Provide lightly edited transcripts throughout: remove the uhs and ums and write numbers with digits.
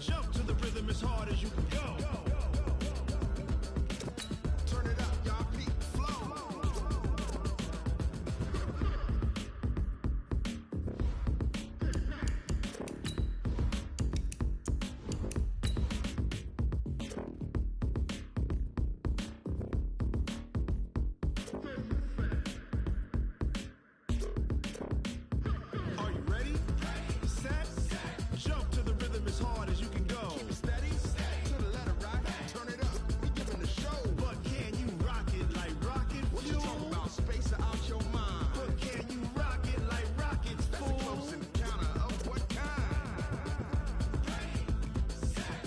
Jump to the rhythm as hard as you can go. Turn it up, y'all. Beat flow. Are you ready? Set. Jump to the rhythm as hard as you can go. Keep it steady. To the letter right. Turn it up. We giving the show. But can you rock it like rocket fuel? What you talking about? Space out your mind. But can you rock it like rockets, fool? That's a close encounter of what kind? Ready, set,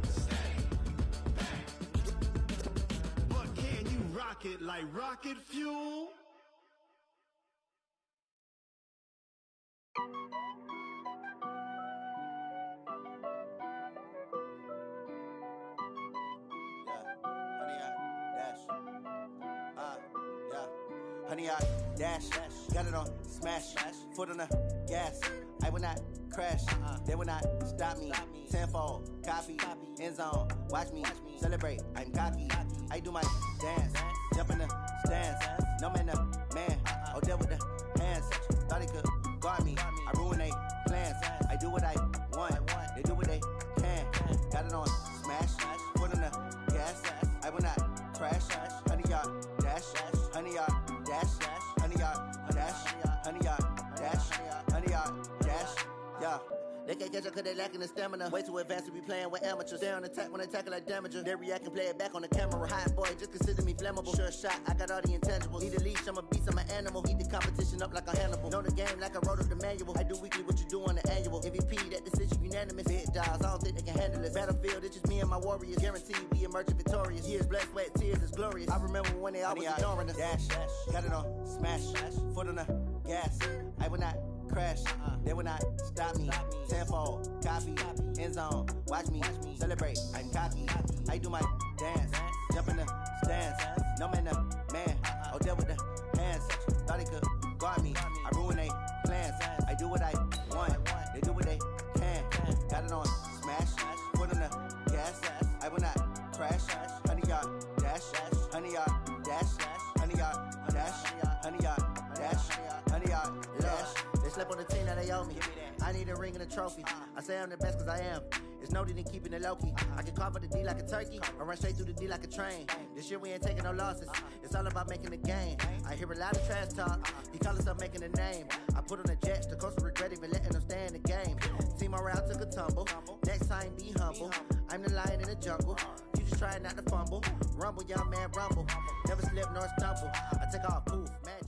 stay back. But can you rock it like rocket fuel? Honey, I dash, got it on smash, foot on the gas. I will not crash, they will not stop me. Tenfold, copy, end zone, watch me celebrate. I'm cocky, I do my dance, jump in the stands. No man, the man, oh there with the hands. Thought he could guard me, I ruin they plans. I do what I want, they do what they can. Got it on smash, foot on the gas. I will not crash, honey, y'all dash, honey, y'all dash, honey, y'all dash, honey, y'all dash, honey, y'all dash, yeah. They can't catch up cause they lacking the stamina. Way too advanced to be playing with amateurs. They on attack when they tackle like damager. They react and play it back on the camera. Hot boy, just consider me flammable. Sure shot, I got all the intangibles. Need a leash, I'm a beast, I'm an animal. Eat the competition up like a Hannibal. Know the game like I wrote up the manual. I do weekly what you do on the annual. MVP, that decision unanimous. Big dogs, I don't think they can handle this. Battlefield, it's just me and my warriors. Guaranteed we emerge victorious. Years, blood, sweat, tears, it's glorious. I remember when they always ignoring us. Dash, got it on smash, foot on the gas. I will not crash, they will not stop me. Tenfold, copy, end zone, watch me celebrate. I'm cocky, I do my dance, jump in the stands. No man, the man, oh there with the hands. Thought he could guard me, I ruin they plans. I do what I want, they do what they can. Got it on smash, foot on the gas. I will not crash, honey, y'all dash, honey, y'all dash, honey, y'all dash, honey, y'all dash, honey, y'all dash. They slept on the team that they owe me. I need a ring and a trophy. I say I'm the best cause I am. It's no need in keeping it low-key. I can carve up the D like a turkey or run straight through the D like a train. This year we ain't taking no losses. It's all about making the game. I hear a lot of trash talk. He call himself making a name. I put on the Jets. The coach will regret even letting them stay in the game. Team around took a tumble. Next time be humble. I'm the lion in the jungle. You just try not to fumble. Rumble, young man, rumble. Never slip nor stumble. I take off, poof, magic.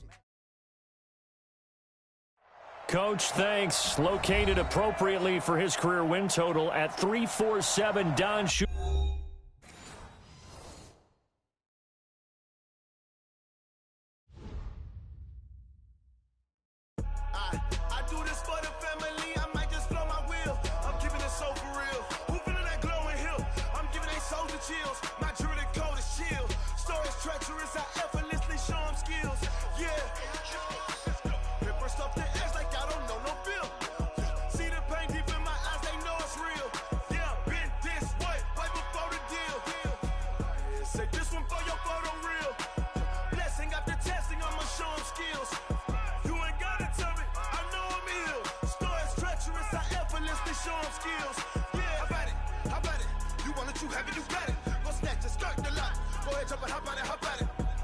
Coach, thanks. Located appropriately for his career win total at 347. Don Schuster. I do this for the family. I might just blow my wheel. I'm keeping it so for real. Who feeling that glowing hill? I'm giving they soldier chills. My jewelry code is chill. Stories treacherous. I effortlessly show them skills. Yeah. Paper stuff the edge like I don't know no feel. See the pain deep in my eyes, they know it's real. Yeah, been this way, right before the deal. Say this one for your photo reel. Blessing after testing, I'ma show them skills. You ain't gotta tell me, I know I'm ill. Stories treacherous, I effortlessly show them skills. Yeah, how about it? You want it, you have it, you got it. Go snatch it, skirt the lot. Go ahead, jump it, how about it?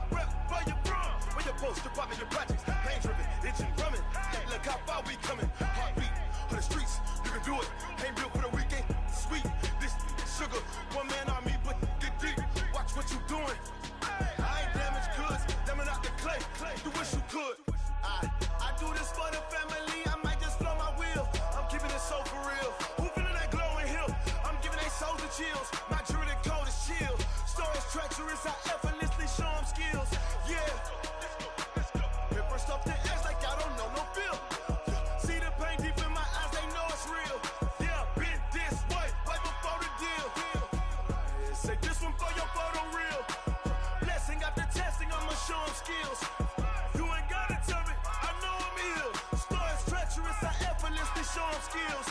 Rep where you from, where you post, you poppin' your projects. Pain driven, itching, drumming. Look how far we coming. Heartbeat on the streets, you can do it. Ain't built for the weekend, sweet. This sugar, one man army, but get deep. Watch what you doing. I ain't damaged goods, damn out the clay. You wish you could. I do this for the family. I might just blow my wheel. I'm keeping it so for real. Who feeling that glowing hill? I'm giving they soldier chills. My jewelry code is chill. Stories treacherous. I effortlessly show them skills. Yeah. Paper stuff the edge like I don't know no feel. See the pain deep in my eyes, they know it's real. Yeah, been this way, right before the deal. Say this one for your photo reel. Blessing after testing, I'ma show them skills. You ain't gotta tell me, I know I'm ill. Stories treacherous, I effortlessly show them skills.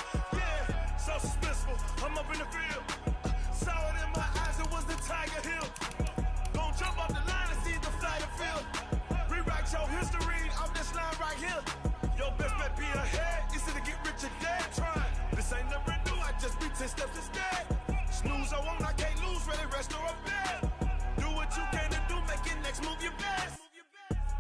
10 steps instead. Snooze, I won't, I can't lose, ready, rest or I'm bad. Do what you can to do, make your next move your best.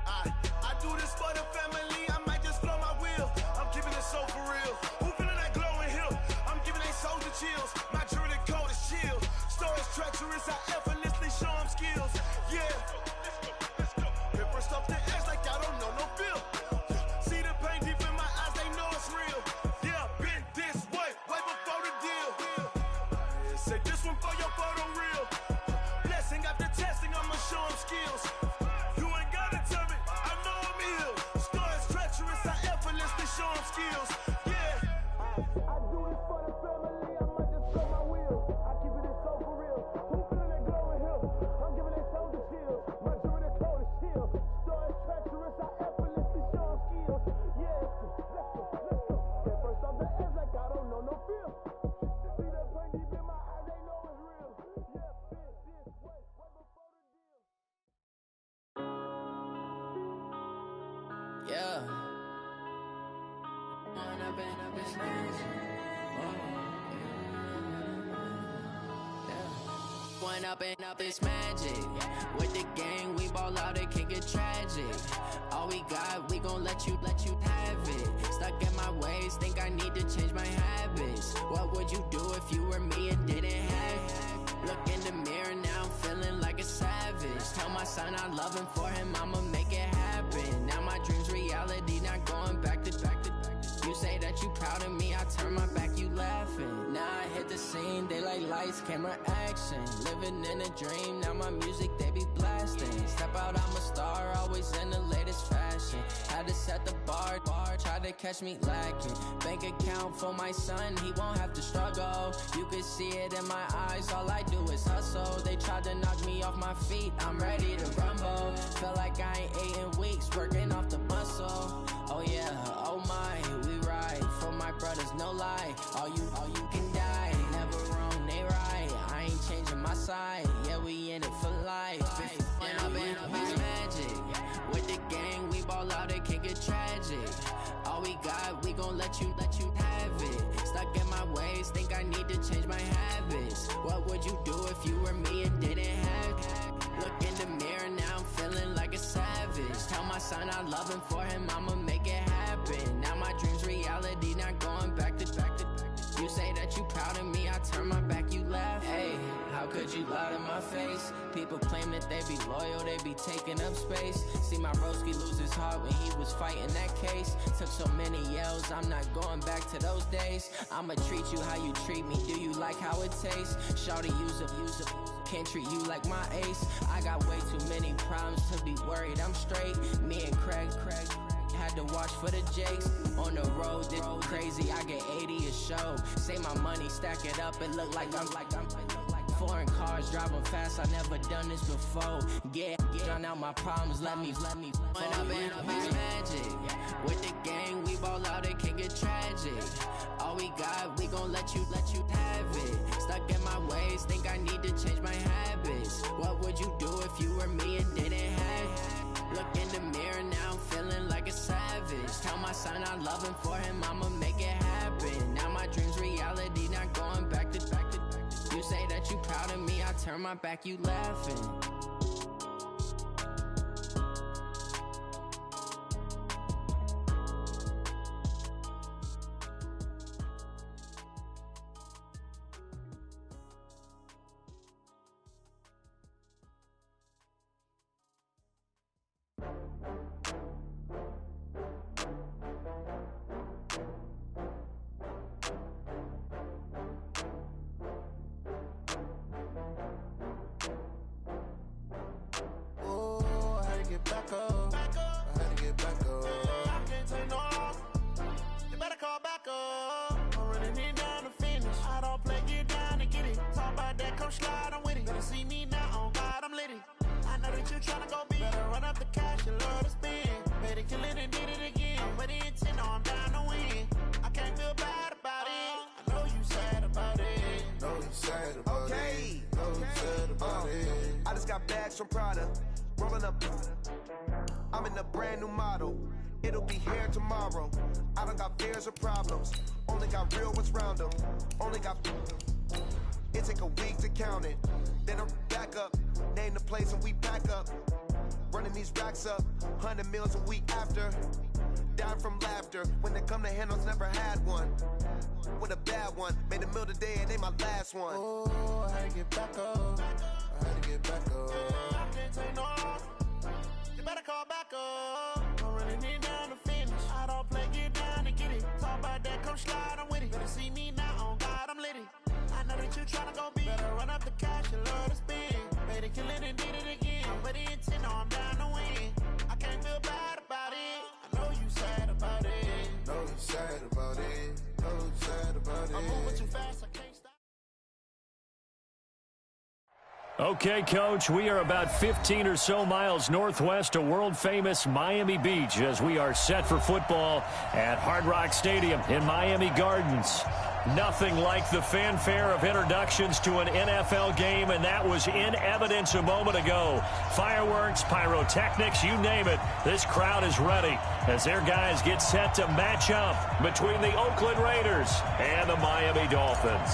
I do this for the family, I might just blow my wheel. I'm keeping it so for real. Who feeling that glowing hill? I'm giving they soldier chills. My jewelry cold is chill. Stories treacherous, I effortlessly show them skills. Yeah. Hit first off the edge like I don't know no feel. See the pain deep in my eyes, they know it's real. Yeah, been this way before the deal. Say this one for your photo real. Blessing after testing, I'ma show them skills. You ain't gotta tell me, I know I'm ill. Stories treacherous, I effortlessly show them skills. Yeah. I do this for the family, I might just blow my wheel. I keep it so for real. Who feeling that glowing hill? I'm giving they soldier chills. My jewelry cold is chill. Stories treacherous, I effortlessly show them skills. Yeah, let's go. Hit first off the edge like I don't know no feel. See the pain deep in my eyes, they know it's real. Yeah, been this way before the deal. Yeah. When I've been smashed. When up, it's magic. With the gang, we ball out, it can get tragic. All we got, we gon' let you have it. Stuck in my ways, think I need to change my habits. What would you do if you were me and didn't have it? Look in the mirror, now I'm feeling like a savage. Tell my son I love him, for him I'ma make it happen. Now my dream's reality, not going back to. You say that you proud of me, I turn my back, you laughing. Now I hit the scene, they like lights, camera, action. Living in a dream, now my music, they be blasting. Step out, I'm a star, always in the latest fashion. Had to set the bar, try to catch me lacking. Bank account for my son, he won't have to struggle. You can see it in my eyes, all I do is hustle. They tried to knock me off my feet, I'm ready to rumble. Feel like I ain't ate in weeks, working off the muscle. Oh yeah, oh my, we ride for my brothers, no lie. All you can die, never wrong, they right. I ain't changing my side, yeah, we in it for life. When I've been magic. With the gang, we ball out, it can get tragic. All we got, we gon' let you have it. Stuck in my ways, think I need to change my habits. What would you do if you were me and didn't have it? Look in the mirror, now I'm feeling like a savage. Tell my son I love him, for him I'ma make it happen. Now my dream's reality, not going back to. You say that you proud of me, I turn my back, you laugh. Hey, how could you lie to my face? People claim that they be loyal, they be taking up space. See my broski lose his heart when he was fighting that case. Took so many yells, I'm not going back to those days. I'ma treat you how you treat me, do you like how it tastes? Shawty, use a can't treat you like my ace. I got way too many problems to be worried, I'm straight. Me and Craig had to watch for the Jakes. On the road, this crazy, I get 80 a show. Say my money, stack it up, it look like I'm foreign cars, driving fast, I never done this before. Get drown out my problems, let me When I've been magic. With the gang, we ball out, it can get tragic. All we got, we gon' let you have it. Stuck in my ways, think I need to change my habits. What would you do if you were me and didn't have it? Look in the mirror, now I'm feeling like a savage. Tell my son I love him, for him I'ma make it happen. Now my dream's reality, not going back to. You say that you proud of me, I turn my back, you laughing. Back up. I had to get back up. I can't take no loss. You better call back up. I'm running it down to finish. I don't play, get down and get it. Talk about that, come slide, I'm with it. Better see me now, on God, I'm lit it. I know that you tryna go big. Better run up the cash, you love to spend. Better kill it and did it again. But the intent, no, I'm down to win. I can't feel bad about it. I know you sad about it. Know you sad about it. Know you sad about it. I just got bags from Prada. Rolling up. I'm in a brand new model. It'll be here tomorrow. I don't got fears or problems. Only got real ones round them. Only got... It take a week to count it. Then I'm back up. Name the place and we pack up. Running these racks up. 100 meals a week after. Dying from laughter. When it come to handles, never had one. With a bad one. Made a meal today and they my last one. Oh, I had to get back up. I had to get back up. I can't take no. You better call back up. I'm running it down to finish. I don't play, get down to get it. Talk about that, come slide, I'm with it. Better see me now, on God, I'm litty. I know that you tryna go big. Better run up the cash, you love to spend. Better kill it and did it again. I'm ready intent, no, I'm down to win. I can't feel bad about it. I know you sad about it. Know you sad about it. Know you sad about it. I'm moving too fast, I can't stop. Okay, Coach, we are about 15 or so miles northwest of world-famous Miami Beach as we are set for football at Hard Rock Stadium in Miami Gardens. Nothing like the fanfare of introductions to an NFL game, and that was in evidence a moment ago. Fireworks, pyrotechnics, you name it. This crowd is ready as their guys get set to match up between the Oakland Raiders and the Miami Dolphins.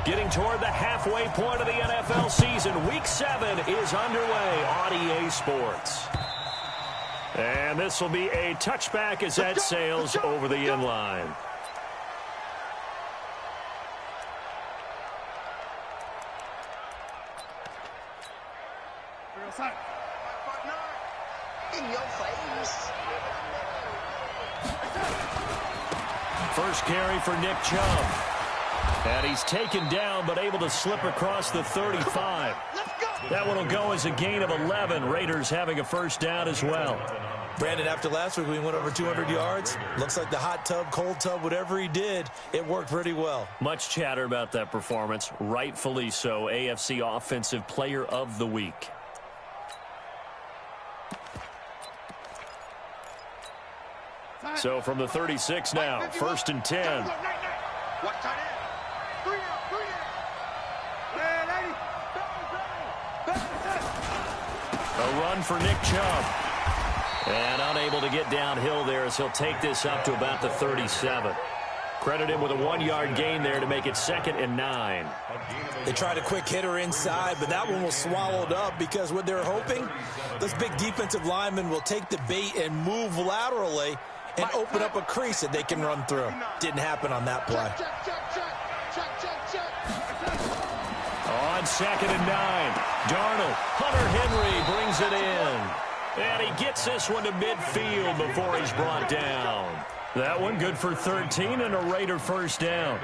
Getting toward the halfway point of the NFL season, Week 7 is underway on EA Sports. And this will be a touchback as that sails over the inline. In your face. First carry for Nick Chubb. And he's taken down but able to slip across the 35. That one will go as a gain of 11. Raiders having a first down as well. Brandon, after last week we went over 200 yards. Looks like the hot tub, cold tub, whatever he did, it worked pretty well. Much chatter about that performance. Rightfully so. AFC Offensive Player of the Week. So from the 36 now, 1st and 10. What tight end? A run for Nick Chubb. And unable to get downhill there as he'll take this up to about the 37. Credit him with a 1-yard gain there to make it 2nd and 9. They tried a quick hitter inside, but that one was swallowed up because what they're hoping, those big defensive linemen will take the bait and move laterally and open up a crease that they can run through. Didn't happen on that play. On 2nd and 9, Darnold. Hunter Henry brings it in. And he gets this one to midfield before he's brought down. That one good for 13 and a Raider first down.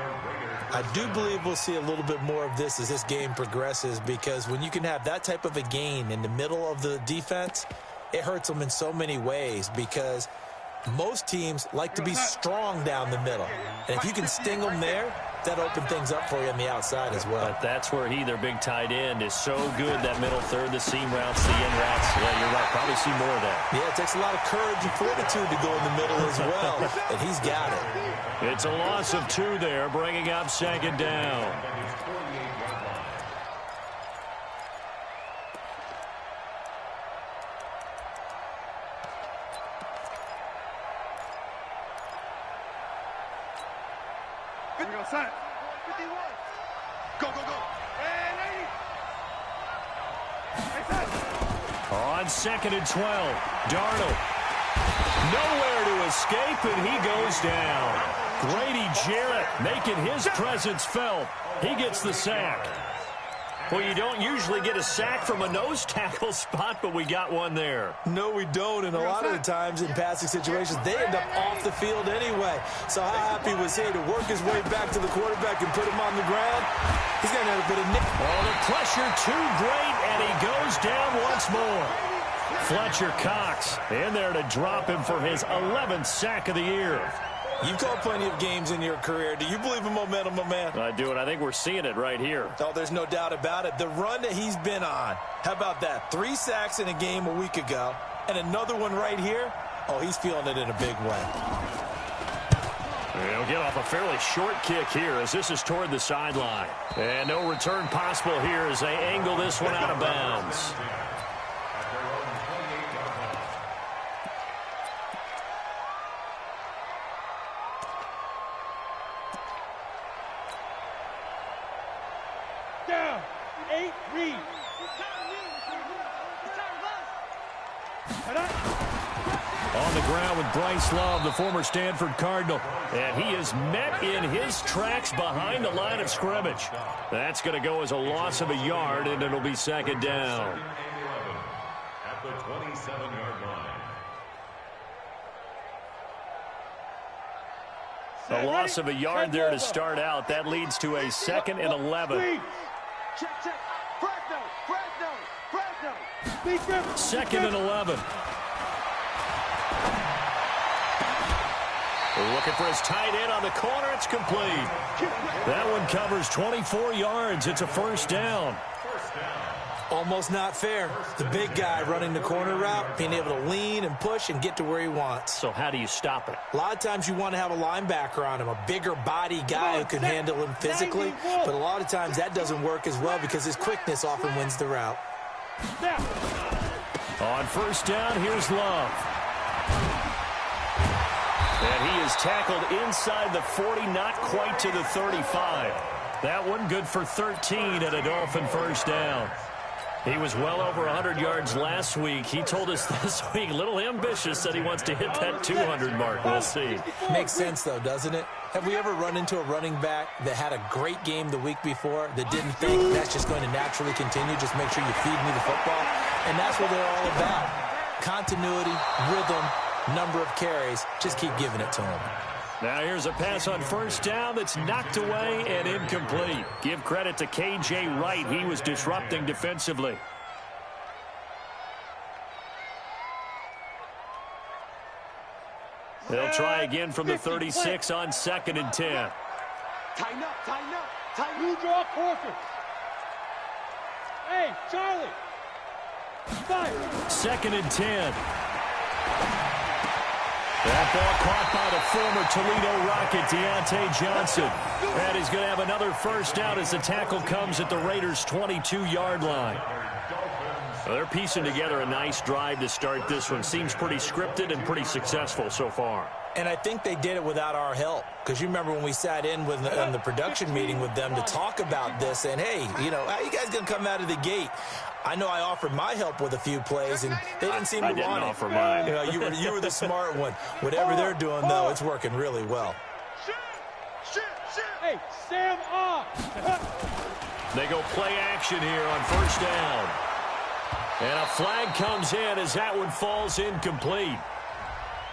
I do believe we'll see a little bit more of this as this game progresses, because when you can have that type of a gain in the middle of the defense, it hurts them in so many ways, because most teams like to be strong down the middle. And if you can sting them there, that opens things up for you on the outside as well. But that's where their big tight end, is so good, that middle third, the seam routes, the in routes. Yeah, you're right. Probably see more of that. Yeah, it takes a lot of courage and fortitude to go in the middle as well, and he's got it. It's a loss of 2 there, bringing up 2nd down. On 2nd and 12, Darnold. Nowhere to escape, and he goes down. Grady Jarrett making his presence felt. He gets the sack. Well, you don't usually get a sack from a nose tackle spot, but we got one there. No, we don't, and a lot of the times in passing situations, they end up off the field anyway. So how happy was he to work his way back to the quarterback and put him on the ground? He's going to have a bit of nick. Oh, the pressure too great, and he goes down once more. Fletcher Cox in there to drop him for his 11th sack of the year. You've called plenty of games in your career. Do you believe in momentum, my man? I do, and I think we're seeing it right here. Oh, there's no doubt about it. The run that he's been on, how about that? 3 sacks in a game a week ago, and another one right here. Oh, he's feeling it in a big way. He'll get off a fairly short kick here as this is toward the sideline. And no return possible here as they angle this one out of bounds. 8, read. On the ground with Bryce Love, the former Stanford Cardinal. And he is met in his tracks behind the line of scrimmage. That's going to go as a loss of a yard, and it'll be second down. At the 27-yard line. A loss of a yard there to start out. That leads to a 2nd and 11. Check. Fresno. 2nd and 11. Looking for his tight end on the corner. It's complete. That one covers 24 yards. It's a first down. Almost not fair. The big guy running the corner route, being able to lean and push and get to where he wants. So how do you stop it? A lot of times you want to have a linebacker on him, a bigger body guy who can handle him physically. But a lot of times that doesn't work as well because his quickness often wins the route. On first down, here's Love. And he is tackled inside the 40, not quite to the 35. That one good for 13 at a Dolphin first down. He was well over 100 yards last week. He told us this week, a little ambitious, that he wants to hit that 200 mark. We'll see. Makes sense, though, doesn't it? Have we ever run into a running back that had a great game the week before that didn't think that's just going to naturally continue? Just make sure you feed me the football. And that's what they're all about. Continuity, rhythm, number of carries. Just keep giving it to him. Now here's a pass on first down that's knocked away and incomplete. Give credit to K.J. Wright. He was disrupting defensively. They'll try again from the 36 on 2nd and 10. Tighten up. You draw closer. Hey, Charlie. 2nd and 10. That ball caught by the former Toledo Rocket, Deontay Johnson. And he's going to have another first down as the tackle comes at the Raiders' 22-yard line. Well, they're piecing together a nice drive to start this one. Seems pretty scripted and pretty successful so far. And I think they did it without our help. Because you remember when we sat in the production meeting with them to talk about this. And, hey, you know, how you guys going to come out of the gate? I know I offered my help with a few plays, and they didn't seem to want it. I didn't offer mine. You know, you were the smart one. Whatever they're doing, though, it's working really well. Hey, Sam off. They go play action here on first down. And a flag comes in as that one falls incomplete.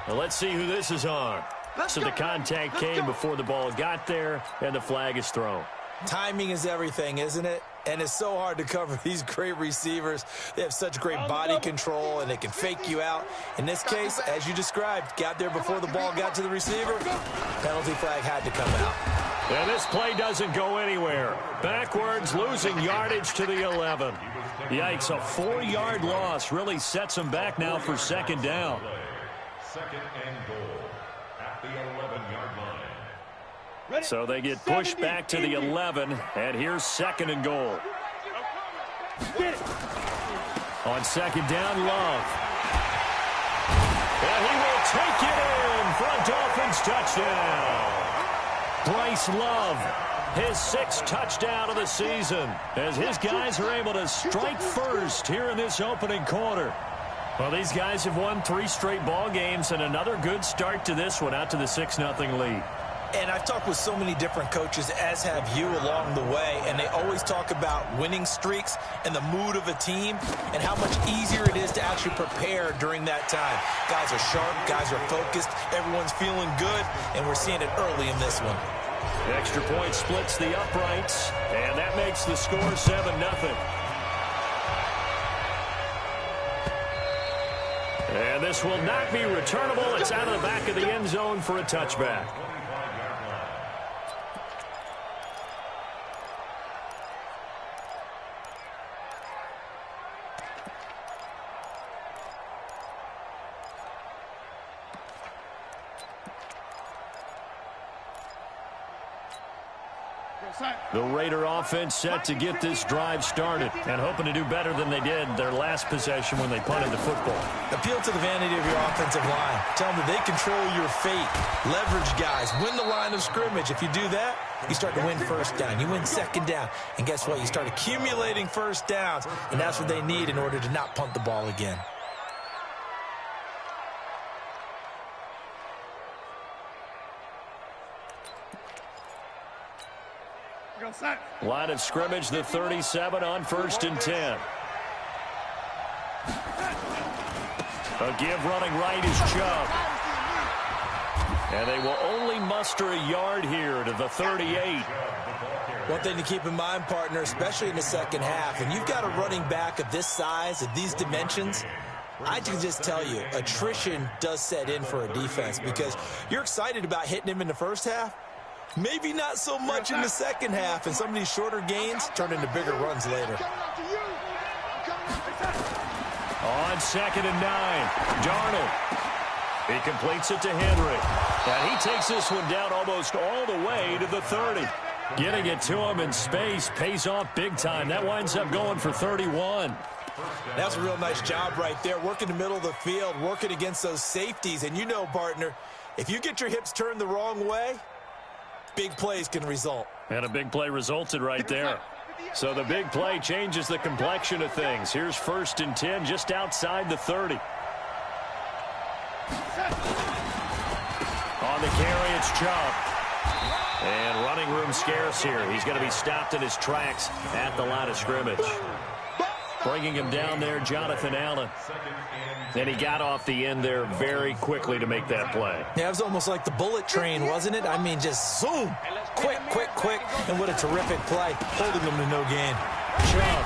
Well, let's see who this is on. So the contact came before the ball got there, and the flag is thrown. Timing is everything, isn't it? And it's so hard to cover these great receivers. They have such great body control, and they can fake you out. In this case, as you described, got there before the ball got to the receiver. Penalty flag had to come out. And this play doesn't go anywhere. Backwards, losing yardage to the 11. Yikes, a 4-yard loss really sets them back now for second down. 2nd and goal at the 11-yard line. So they get pushed back to the 11, and here's 2nd and goal. On second down, Love. And he will take it in for a Dolphins touchdown. Bryce Love, his 6th touchdown of the season, as his guys are able to strike first here in this opening quarter. Well, these guys have won 3 straight ball games, and another good start to this one, out to the 6-0 lead. And I've talked with so many different coaches, as have you, along the way, and they always talk about winning streaks and the mood of a team and how much easier it is to actually prepare during that time. Guys are sharp, guys are focused, everyone's feeling good, and we're seeing it early in this one. Extra point splits the uprights, and that makes the score 7-0. And this will not be returnable. It's out of the back of the end zone for a touchback. The Raider offense set to get this drive started and hoping to do better than they did their last possession when they punted the football. Appeal to the vanity of your offensive line. Tell them that they control your fate. Leverage guys. Win the line of scrimmage. If you do that, you start to win first down. You win second down. And guess what? You start accumulating first downs. And that's what they need in order to not punt the ball again. Line of scrimmage, the 37 on 1st and 10. A give running right is Chubb. And they will only muster a yard here to the 38. One thing to keep in mind, partner, especially in the second half, when you've got a running back of this size, of these dimensions, I can just tell you, attrition does set in for a defense because you're excited about hitting him in the first half. Maybe not so much in the second half, and some of these shorter gains turn into bigger runs later. On 2nd and 9, Darnold. He completes it to Henry. And he takes this one down almost all the way to the 30. Getting it to him in space pays off big time. That winds up going for 31. That's a real nice job right there, working the middle of the field, working against those safeties. And you know, partner, if you get your hips turned the wrong way, big plays can result. And a big play resulted right there. So the big play changes the complexion of things. Here's 1st and 10 just outside the 30. On the carry, it's Chubb. And running room scarce here. He's going to be stopped in his tracks at the line of scrimmage. Bringing him down there, Jonathan Allen. And he got off the end there very quickly to make that play. Yeah, it was almost like the bullet train, wasn't it? I mean, just zoom. Quick, quick, quick. And what a terrific play, holding them to no gain. Chubb.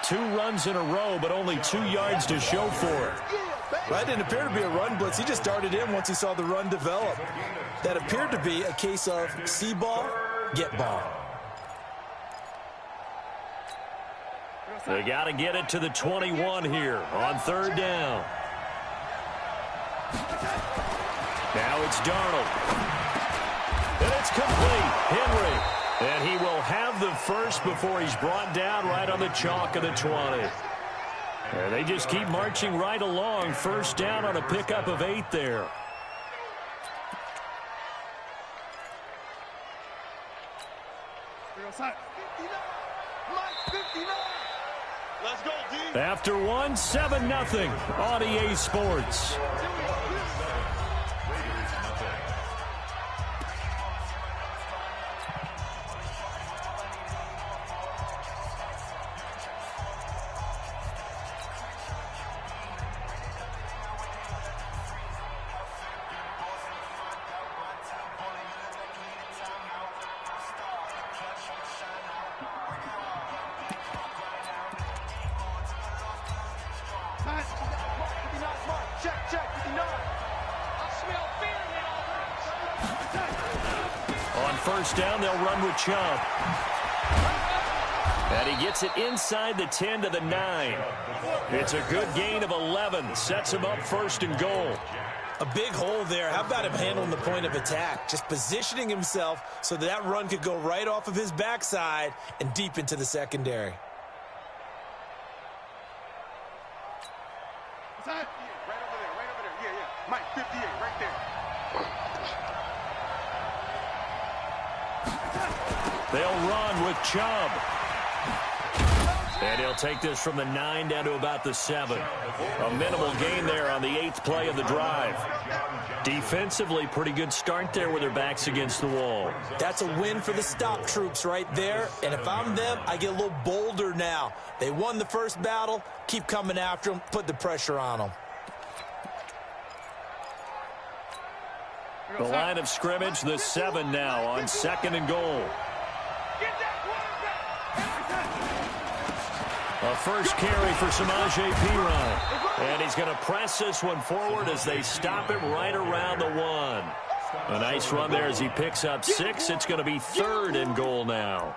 2 runs in a row, but only 2 yards to show for it. That didn't appear to be a run blitz. He just darted in once he saw the run develop. That appeared to be a case of see ball, get ball. They got to get it to the 21 here on 3rd down. Now it's Darnold. And it's complete. Henry. And he will have the first before he's brought down right on the chalk of the 20. And they just keep marching right along. 1st down on a pickup of 8 there. After 1, 7-0 on EA Sports. On 1st down, they'll run with Chubb. And he gets it inside the 10 to the 9. It's a good gain of 11. Sets him up 1st and goal. A big hole there. How about him handling the point of attack? Just positioning himself so that run could go right off of his backside and deep into the secondary. Right over there. Yeah. Mike, 58, right there. They'll run with Chubb. And he'll take this from the 9 down to about the 7. A minimal gain there on the 8th play of the drive. Defensively, pretty good start there with their backs against the wall. That's a win for the stop troops right there. And if I'm them, I get a little bolder now. They won the first battle. Keep coming after them. Put the pressure on them. The line of scrimmage, the 7 now on 2nd and goal. A first carry for Samaje Perine. And he's going to press this one forward as they stop him right around the 1. A nice run there as he picks up 6. It's going to be 3rd and goal now.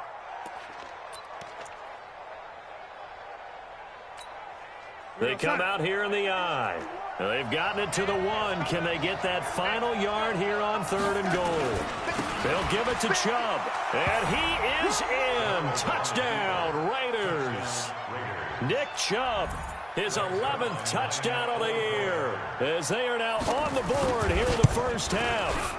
They come out here in the I. They've gotten it to the 1. Can they get that final yard here on 3rd and goal? They'll give it to Chubb, and he is in. Touchdown, Raiders. Nick Chubb, his 11th touchdown of the year, as they are now on the board here in the first half.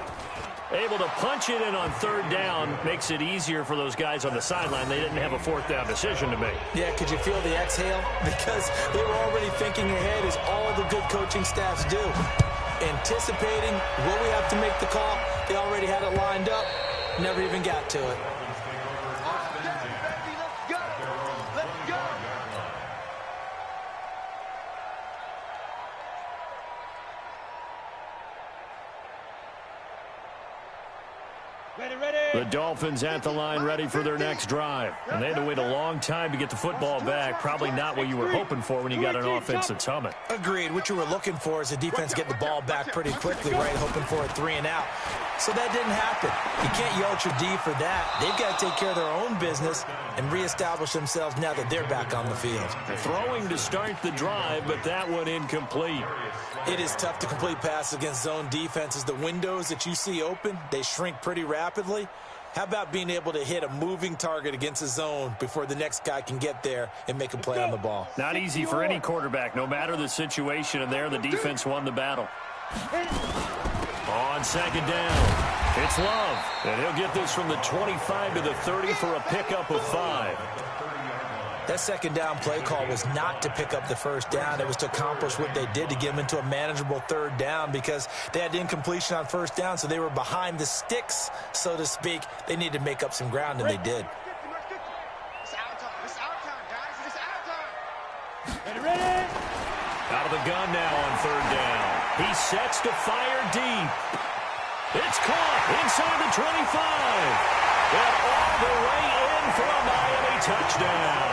Able to punch it in on third down makes it easier for those guys on the sideline. They didn't have a fourth down decision to make. Yeah, could you feel the exhale? Because they were already thinking ahead, as all the good coaching staffs do. Anticipating, will we have to make the call? They already had it lined up, never even got to it. The Dolphins at the line, ready for their next drive. And they had to wait a long time to get the football back. Probably not what you were hoping for when you got an offense that's humming. Agreed. What you were looking for is the defense get the ball back pretty quickly, right? Hoping for a 3 and out. So that didn't happen. You can't yell at your D for that. They've got to take care of their own business and reestablish themselves now that they're back on the field. Throwing to start the drive, but that one incomplete. It is tough to complete passes against zone defenses. The windows that you see open, they shrink pretty rapidly. How about being able to hit a moving target against a zone before the next guy can get there and make a play on the ball? Not easy for any quarterback, no matter the situation, and there the defense won the battle. On second down, it's Love, and he'll get this from the 25 to the 30 for a pickup of 5. That second down play call was not to pick up the first down. It was to accomplish what they did to get them into a manageable third down, because they had incompletion on first down, so they were behind the sticks, so to speak. They needed to make up some ground, and they did. It's our time. It's our time, guys. It's our time. Ready? Out of the gun now on third down. He sets to fire deep. It's caught inside the 25. And all the way in for a Miami touchdown.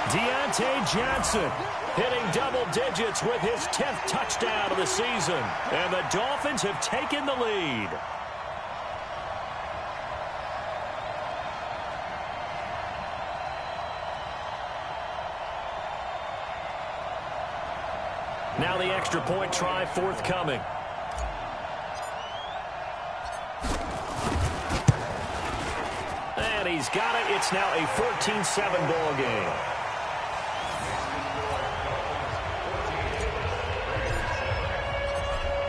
Deontay Johnson hitting double digits with his 10th touchdown of the season. And the Dolphins have taken the lead. Now the extra point try forthcoming. And he's got it. It's now a 14-7 ball game.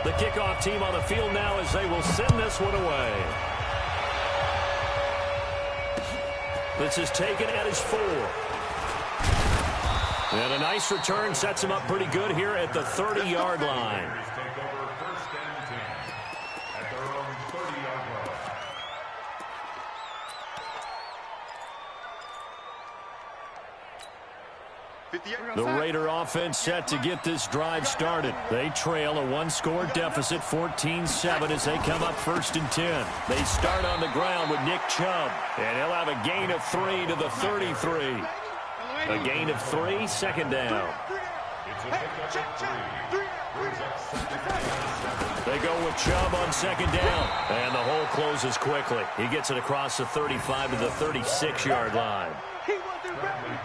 The kickoff team on the field now as they will send this one away. This is taken at his 4. And a nice return sets him up pretty good here at the 30-yard line. The Raider offense set to get this drive started. They trail a one-score deficit, 14-7, as they come up 1st and 10. They start on the ground with Nick Chubb, and he'll have a gain of 3 to the 33. A gain of 3, second down. They go with Chubb on second down, and the hole closes quickly. He gets it across the 35 to the 36-yard line.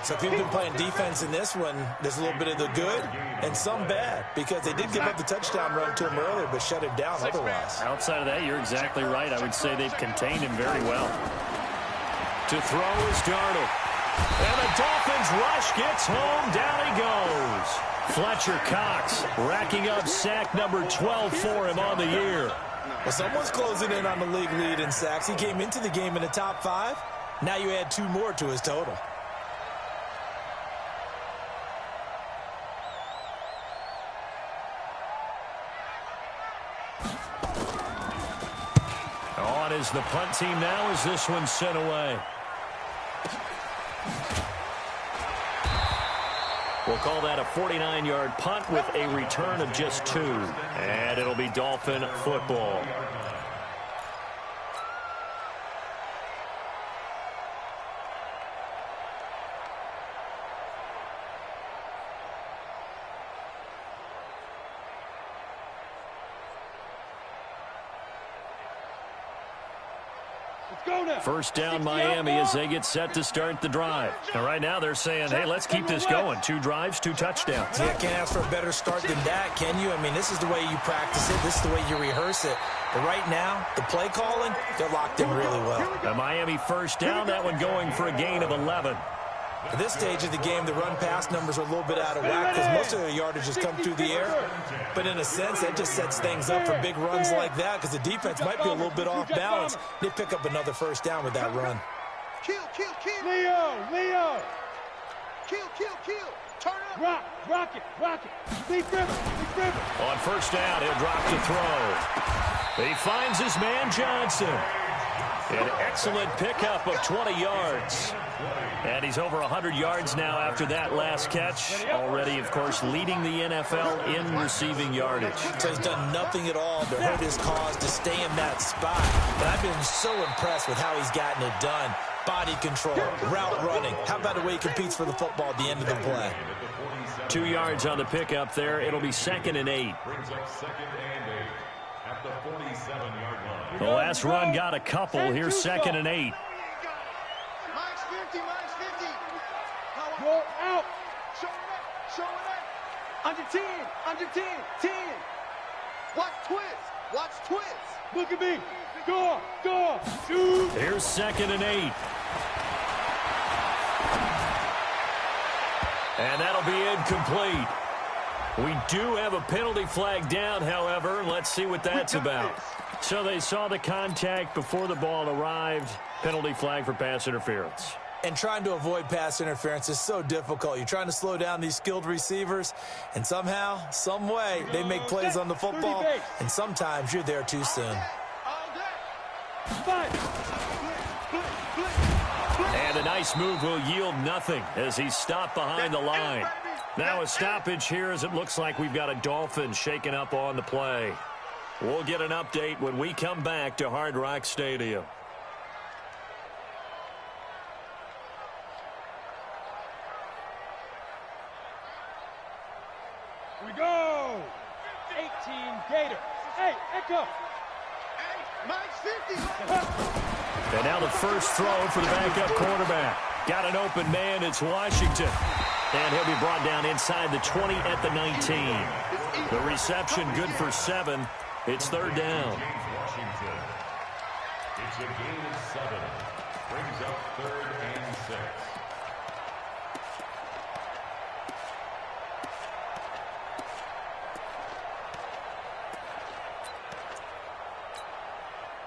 So if you've been playing defense in this one, there's a little bit of the good and some bad, because they did give up the touchdown run to him earlier but shut him down otherwise. Outside of that, you're exactly right. I would say they've contained him very well. To throw is Darnold. And the Dolphins rush gets home. Down he goes. Fletcher Cox racking up sack number 12 for him on the year. Well, someone's closing in on the league lead in sacks. He came into the game in the top 5. Now you add 2 more to his total. On is the punt team now as this one's sent away. We'll call that a 49-yard punt with a return of just 2. And it'll be Dolphin football. First down Miami as they get set to start the drive. And right now they're saying, hey, let's keep this going. 2 drives, 2 touchdowns. Yeah, can't ask for a better start than that, can you? I mean, this is the way you practice it. This is the way you rehearse it. But right now, the play calling, they're locked in really well. A Miami first down, that one going for a gain of 11. At this stage of the game, the run-pass numbers are a little bit out of whack because most of their yardage has come through the air. But in a sense, that just sets things up for big runs like that because the defense might be a little bit off balance. They pick up another first down with that run. Kill. Leo. Kill. Turn up. Rock it. Big river. On first down, he'll drop to throw. He finds his man Johnson. An excellent pickup of 20 yards. And he's over 100 yards now after that last catch. Already, of course, leading the NFL in receiving yardage. So he's done nothing at all to hurt his cause to stay in that spot. But I've been so impressed with how he's gotten it done. Body control, route running. How about the way he competes for the football at the end of the play? 2 yards on the pickup there. It'll be 2nd and 8. Brings up 2nd and 8 at the 47-yard line. The last run got a couple. Here's 2nd and 8. Mine's 50. Go out. Show it up. Under 10. 10. Watch twist. Look at me. Go. Shoot. Here's 2nd and 8. And that'll be incomplete. We do have a penalty flag down, however. Let's see what that's about. So they saw the contact before the ball arrived. Penalty flag for pass interference. And trying to avoid pass interference is so difficult. You're trying to slow down these skilled receivers, and somehow, some way, they make plays on the football, and sometimes you're there too soon. And a nice move will yield nothing as he's stopped behind the line. Now a stoppage here as it looks like we've got a Dolphin shaken up on the play. We'll get an update when we come back to Hard Rock Stadium. Here we go. 18 Gator. Hey, Echo. Mine's 50. And now the first throw for the backup quarterback. Got an open man. It's Washington. And he'll be brought down inside the 20 at the 19. The reception good for 7. It's 3rd down. Washington. It's a gain of 7. Brings up 3rd and 6.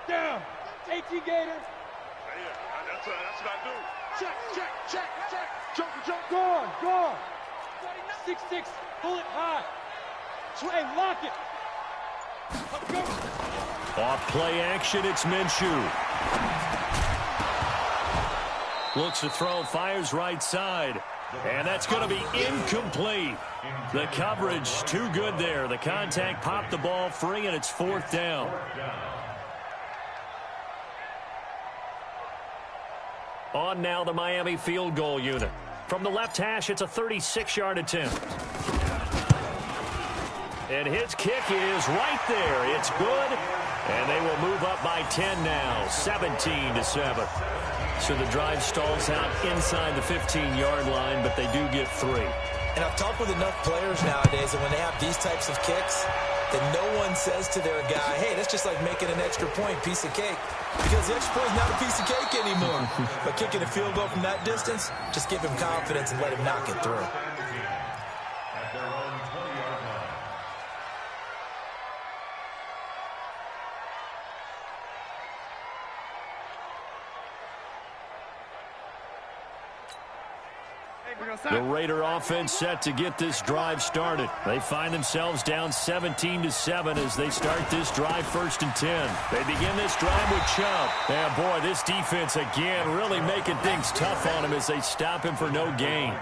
Down. 18 Gator. That's what I do. Check. Jump. Gone. 6-6. Pull it high. Hey, lock it. Go. Off play action, it's Minshew. Looks to throw, fires right side. And that's going to be incomplete. The coverage too good there. The contact popped the ball free, and it's 4th down. On now the Miami field goal unit. From the left hash, it's a 36-yard attempt. And his kick is right there. It's good. And they will move up by 10 now, 17-7. So the drive stalls out inside the 15-yard line, but they do get 3. And I've talked with enough players nowadays that when they have these types of kicks, that no one says to their guy, hey, that's just like making an extra point, piece of cake. Because the extra point is not a piece of cake anymore. But kicking a field goal from that distance, just give him confidence and let him knock it through. At their own 20-yard line. The Raider offense set to get this drive started. They find themselves down 17-7 as they start this drive 1st and 10. They begin this drive with Chubb. And boy, this defense again really making things tough on him as they stop him for no gain.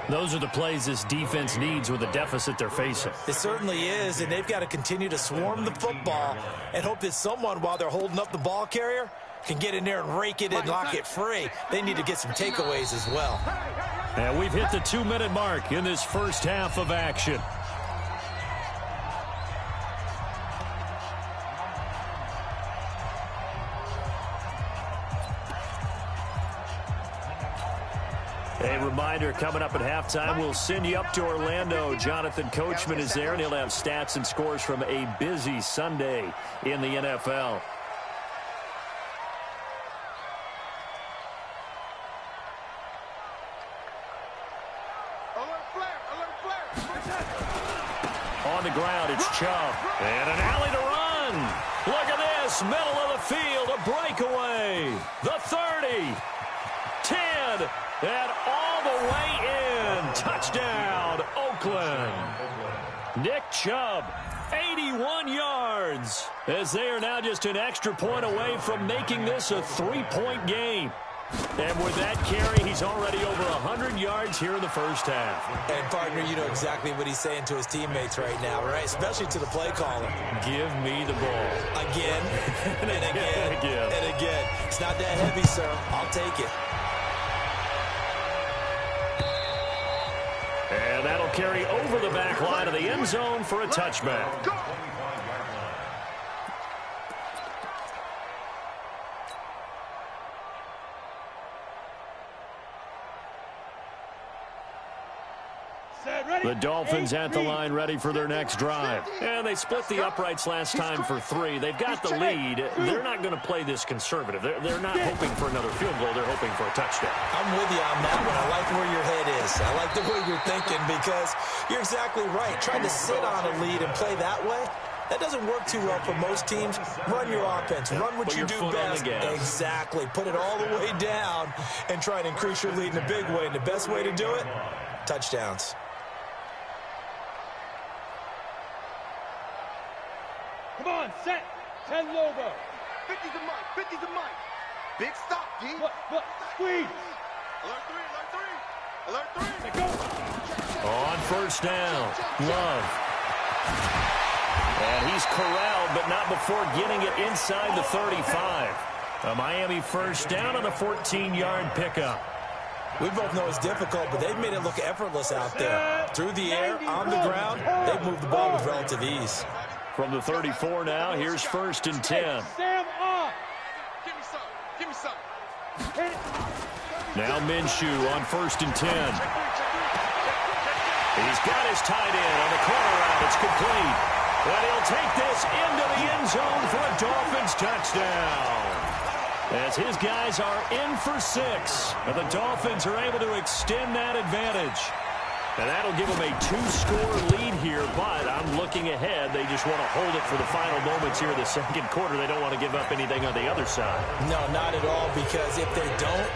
Those are the plays this defense needs with the deficit they're facing. It certainly is, and they've got to continue to swarm the football and hope that someone, while they're holding up the ball carrier, can get in there and rake it and lock it free. They need to get some takeaways as well. And we've hit the 2-minute mark in this first half of action. A reminder, coming up at halftime, we'll send you up to Orlando. Jonathan Coachman is there, and he'll have stats and scores from a busy Sunday in the NFL. On the ground, it's Chubb. And an alley to run. Look at this. Middle of the field, a breakaway. The 30. 10. And all the way in. Touchdown, Oakland. Nick Chubb, 81 yards. As they are now just an extra point away from making this a 3-point game. And with that carry, he's already over 100 yards here in the first half. And, partner, you know exactly what he's saying to his teammates right now, right? Especially to the play caller. Give me the ball. Again, and again, and again. and again. It's not that heavy, sir. I'll take it. And that'll carry over the back line of the end zone for a touchback. The Dolphins at the line ready for their next drive. And they split the uprights last time for 3. They've got the lead. They're not going to play this conservative. They're not hoping for another field goal. They're hoping for a touchdown. I'm with you on that one. I like where your head is. I like the way you're thinking because you're exactly right. Trying to sit on a lead and play that way, that doesn't work too well for most teams. Run your offense. Run what you do best. Exactly. Put it all the way down and try to increase your lead in a big way. And the best way to do it, touchdowns. Come on, set. 10 logo. 50's a mic. 50's a mic. Big stop, D. Look, squeeze. Alert 3, alert 3. Alert 3. Go. On first down, Love. And he's corralled, but not before getting it inside the 35. A Miami first down on a 14-yard pickup. We both know it's difficult, but they've made it look effortless out there. Through the air, on the ground, they've moved the ball with relative ease. From the 34 now, here's first and 10. Sam off. Give me some. Give me some. Now Minshew on first and 10. He's got his tight end on the corner route. It's complete. And he'll take this into the end zone for a Dolphins touchdown. As his guys are in for 6. And the Dolphins are able to extend that advantage. And that'll give them a 2-score lead here, but I'm looking ahead. They just want to hold it for the final moments here in the second quarter. They don't want to give up anything on the other side. No, not at all, because if they don't,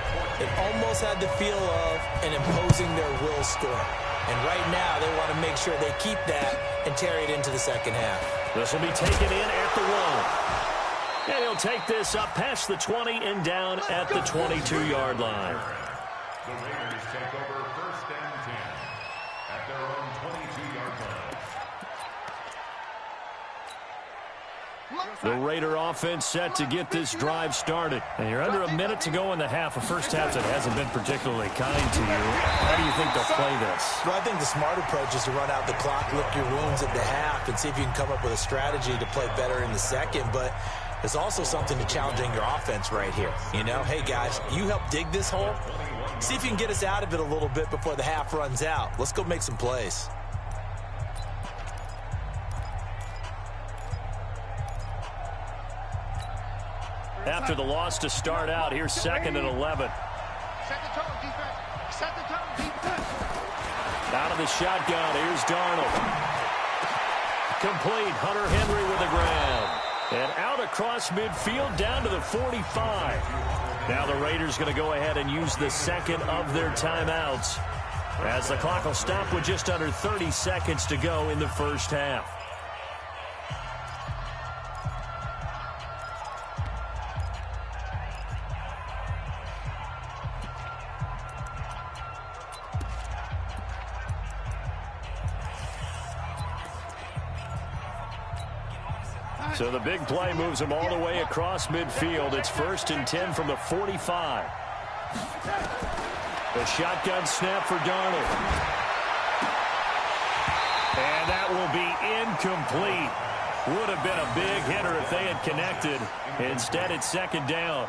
it almost had the feel of an imposing their will score. And right now, they want to make sure they keep that and carry it into the second half. This will be taken in at the 1. And he'll take this up past the 20 and down at the 22-yard line. The Raiders take over first and 10 at their own 22-yard line. The Raider offense set to get this drive started. And you're under a minute to go in the half. A first half that hasn't been particularly kind to you. How do you think they'll play this? Well, I think the smart approach is to run out the clock, lick your wounds at the half, and see if you can come up with a strategy to play better in the second. But there's also something to challenging your offense right here. You know, hey, guys, you help dig this hole. See if you can get us out of it a little bit before the half runs out. Let's go make some plays. After the loss to start out, here's second and 11. Set the tone, defense. Set the tone, defense. Out of the shotgun, here's Darnold. Complete, Hunter Henry with the grab. And out across midfield down to the 45. Now the Raiders going to go ahead and use the second of their timeouts, as the clock will stop with just under 30 seconds to go in the first half. So the big play moves them all the way across midfield. It's first and 10 from the 45. The shotgun snap for Darnold. And that will be incomplete. Would have been a big hitter if they had connected. Instead, it's second down.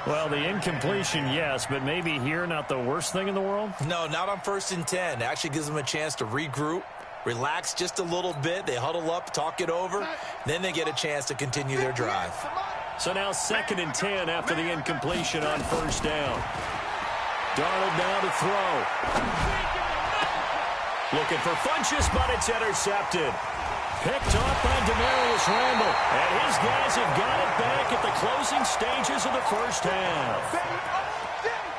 Well, the incompletion, yes, but maybe here not the worst thing in the world? No, not on 1st and 10. It actually gives them a chance to regroup, relax just a little bit. They huddle up, talk it over. Then they get a chance to continue their drive. So now 2nd and 10 after the incompletion on 1st down. Darnold now to throw. Looking for Funchess, but it's intercepted. Picked off by Demarius Randall. And his guys have got it back at the closing stages of the 1st half.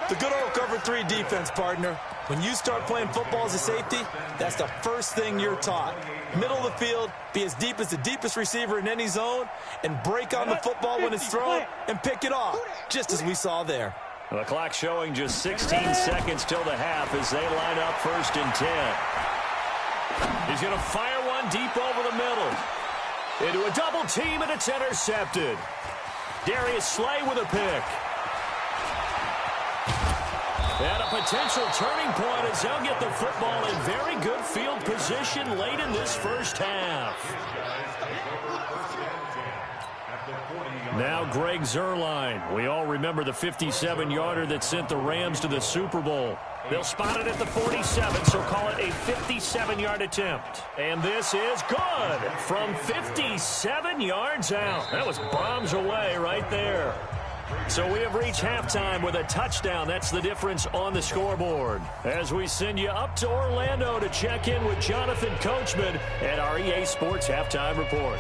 The good old cover 3 defense, partner. When you start playing football as a safety, that's the first thing you're taught. Middle of the field, be as deep as the deepest receiver in any zone, and break on the football when it's thrown and pick it off, just as we saw there. The clock showing just 16 seconds till the half as they line up 1st and 10. He's going to fire one deep over the middle. Into a double team, and it's intercepted. Darius Slay with a pick. And a potential turning point as they'll get the football in very good field position late in this 1st half. Now Greg Zuerlein. We all remember the 57-yarder that sent the Rams to the Super Bowl. They'll spot it at the 47, so call it a 57-yard attempt. And this is good from 57 yards out. That was bombs away right there. So we have reached halftime with a touchdown. That's the difference on the scoreboard. As we send you up to Orlando to check in with Jonathan Coachman at our EA Sports Halftime Report.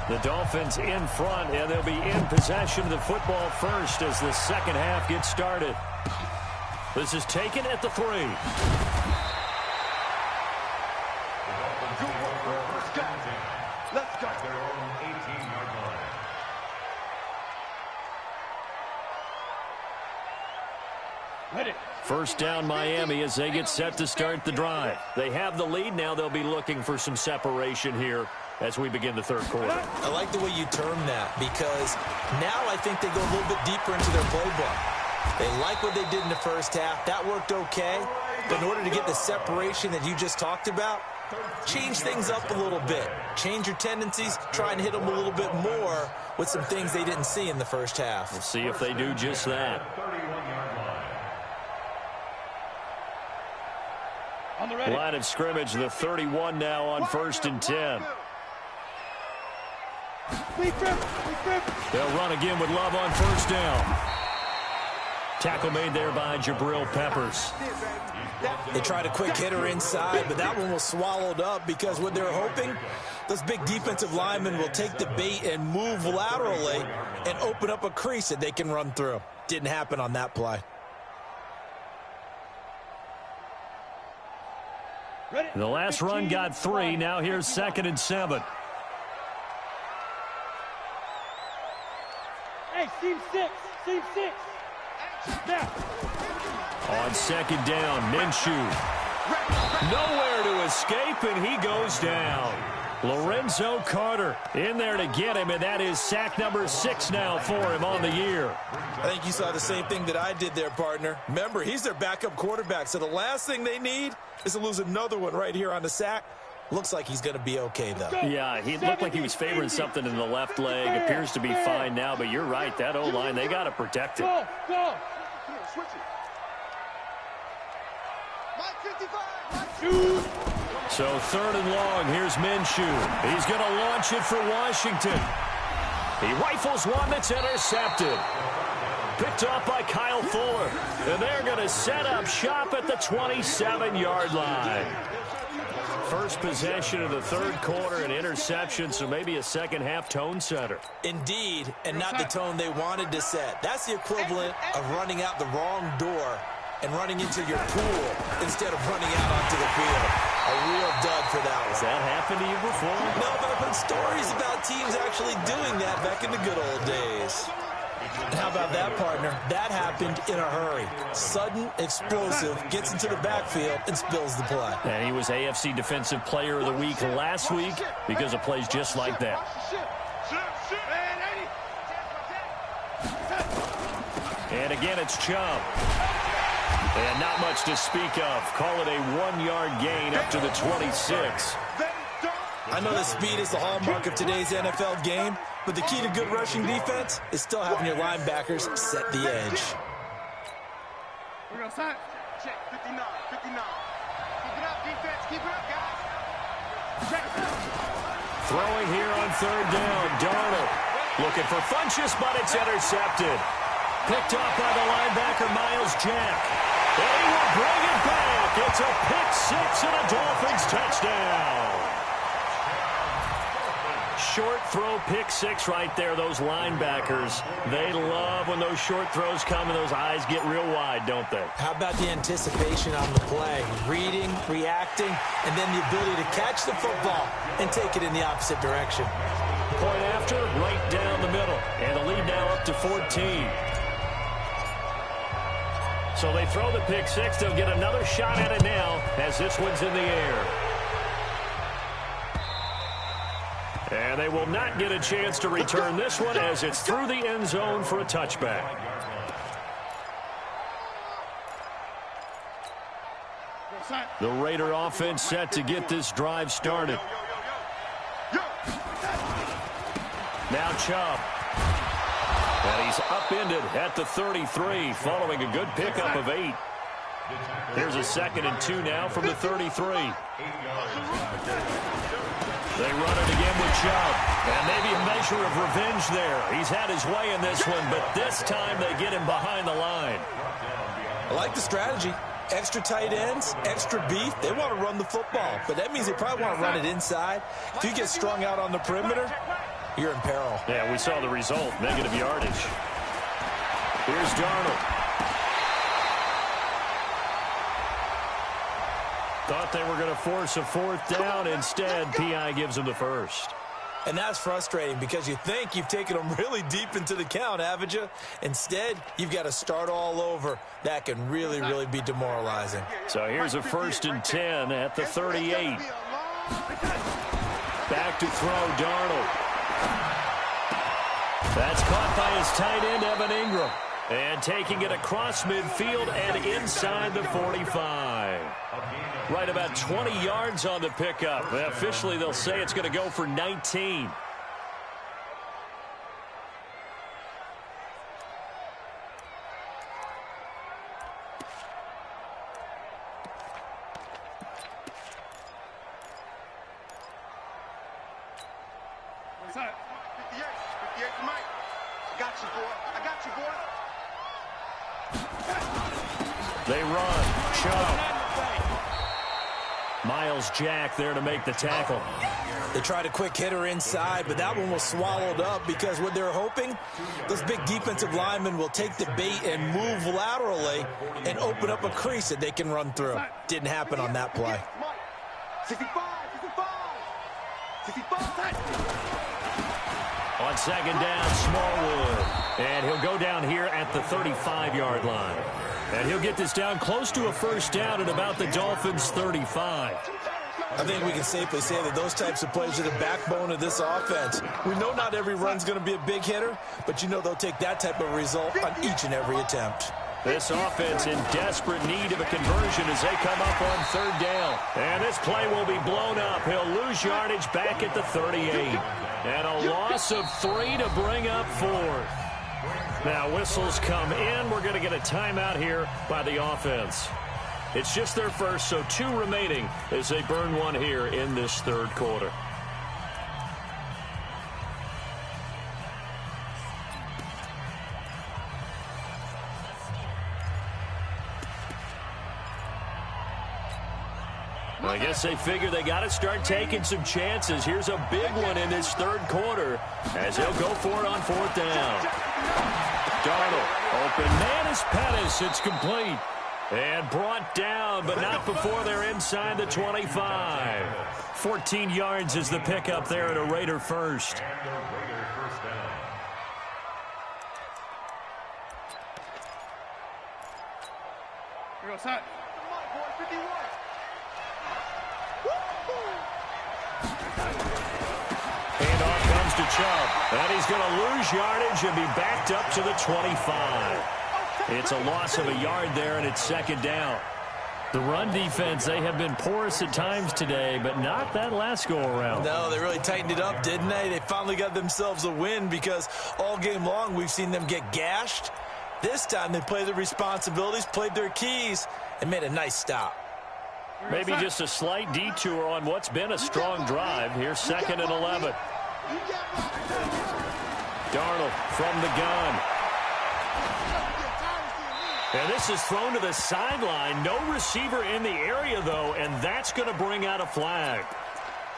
The Dolphins in front, and they'll be in possession of the football first as the 2nd half gets started. This is taken at the 3. Let's go. Ready. 1st down Miami as they get set to start the drive. They have the lead. Now they'll be looking for some separation here as we begin the 3rd quarter. I like the way you term that because now I think they go a little bit deeper into their playbook. They like what they did in the 1st half. That worked okay. But in order to get the separation that you just talked about, change things up a little bit. Change your tendencies. Try and hit them a little bit more with some things they didn't see in the 1st half. We'll see if they do just that. On the ready. Line of scrimmage, the 31 now on 1st and 10. They'll run again with Love on 1st down. Tackle made there by Jabril Peppers. They tried a quick hitter inside, but that one was swallowed up because what they're hoping, those big defensive linemen will take the bait and move laterally and open up a crease that they can run through. Didn't happen on that play. The last run got 3. Now here's 2nd and 7. Hey, seam 6. Seam 6. Now. On 2nd down, Minshew. Nowhere to escape, and he goes down. Lorenzo Carter in there to get him, and that is sack number 6 now for him on the year. I think you saw the same thing that I did there, partner. Remember, he's their backup quarterback, so the last thing they need is to lose another one right here on the sack. Looks like he's going to be okay, though. Yeah, he looked like he was favoring something in the left leg. Appears to be fine now, but you're right. That O-line, they got to protect him. Go. Switch it. So 3rd and long, here's Minshew. He's going to launch it for Washington. He rifles one that's intercepted. Picked off by Kyle Fuller. And they're going to set up shop at the 27-yard line. First possession of the 3rd quarter, an interception, so maybe a 2nd half tone setter. Indeed, and not the tone they wanted to set. That's the equivalent of running out the wrong door and running into your pool instead of running out onto the field. A real dud for that one. Has that happened to you before? No, but I've heard stories about teams actually doing that back in the good old days. And how about that, partner? That happened in a hurry. Sudden, explosive, gets into the backfield and spills the play. And he was AFC Defensive Player of the Week last week because of plays just like that. And again, it's Chubb. And not much to speak of. Call it a 1-yard gain up to the 26. I know that speed is the hallmark of today's NFL game, but the key to good rushing defense is still having your linebackers set the edge. We're going to sign. Check, 59, 59. Keep it up, defense. Keep it up, guys. Check. Throwing here on 3rd down. Darnold looking for Funchess, but it's intercepted. Picked off by the linebacker, Miles Jack. And he will bring it back. It's a pick 6 and a Dolphins touchdown. Short throw, pick 6 right there. Those linebackers, they love when those short throws come and those eyes get real wide, don't they? How about the anticipation on the play? Reading, reacting, and then the ability to catch the football and take it in the opposite direction. Point after, right down the middle. And the lead now up to 14. So they throw the pick 6. They'll get another shot at it now as this one's in the air. And they will not get a chance to return this one as it's through the end zone for a touchback. The Raider offense set to get this drive started. Now Chubb. And he's upended at the 33 following a good pickup of 8. Here's a 2nd and 2 now from the 33. They run it again with Chubb. And maybe a measure of revenge there. He's had his way in this one, but this time they get him behind the line. I like the strategy. Extra tight ends, extra beef. They want to run the football, but that means they probably want to run it inside. If you get strung out on the perimeter, you're in peril. Yeah, we saw the result. Negative yardage. Here's Darnold. Thought they were going to force a 4th down. Instead, P.I. gives them the first. And that's frustrating because you think you've taken them really deep into the count, haven't you? Instead, you've got to start all over. That can really, really be demoralizing. So here's a 1st and 10 at the 38. Back to throw, Darnold. That's caught by his tight end, Evan Ingram. And taking it across midfield and inside the 45. Right about 20 yards on the pickup. Officially, they'll say it's going to go for 19. What's up? 58 for Mike. I got you, boy. I got you, boy. They run. Chubb. Miles Jack there to make the tackle. They tried a quick hitter inside, but that one was swallowed up because what they're hoping, those big defensive linemen will take the bait and move laterally and open up a crease that they can run through. Didn't happen on that play. 65, 65, 65. On 2nd down, Smallwood. And he'll go down here at the 35-yard line. And he'll get this down close to a 1st down at about the Dolphins' 35. I think we can safely say that those types of plays are the backbone of this offense. We know not every run's going to be a big hitter, but you know they'll take that type of result on each and every attempt. This offense in desperate need of a conversion as they come up on 3rd down. And this play will be blown up. He'll lose yardage back at the 38. And a loss of 3 to bring up 4th. Now whistles come in. We're going to get a timeout here by the offense. It's just their first, so 2 remaining as they burn one here in this 3rd quarter. I guess they figure they got to start taking some chances. Here's a big one in this 3rd quarter as he'll go for it on 4th down. Darnold, open man is Pettis. It's complete. And brought down, but not before they're inside the 25. 14 yards is the pickup there at a Raider first. Here goes Hut. Handoff comes to Chubb. And he's going to lose yardage and be backed up to the 25. It's a loss of a yard there, and it's second down. The run defense, they have been porous at times today, but not that last go-around. No, they really tightened it up, didn't they? They finally got themselves a win because all game long we've seen them get gashed. This time they played their responsibilities, played their keys, and made a nice stop. Maybe just a slight detour on what's been a strong drive. Here's 2nd and 11. Darnold from the gun. And this is thrown to the sideline. No receiver in the area, though, and that's going to bring out a flag.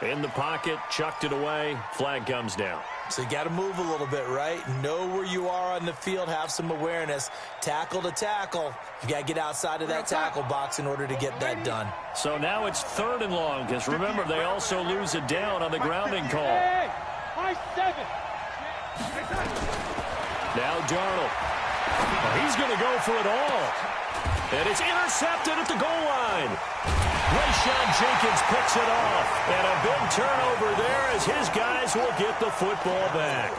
In the pocket, chucked it away. Flag comes down. So you got to move a little bit, right? Know where you are on the field, have some awareness. Tackle to tackle. You got to get outside of that tackle box in order to get that done. So now it's 3rd and long, because remember, they also lose a down on the grounding call. Hey, high 7. Now Darnold. He's going to go for it all. And it's intercepted at the goal line. Rayshon Jenkins picks it off. And a big turnover there as his guys will get the football back.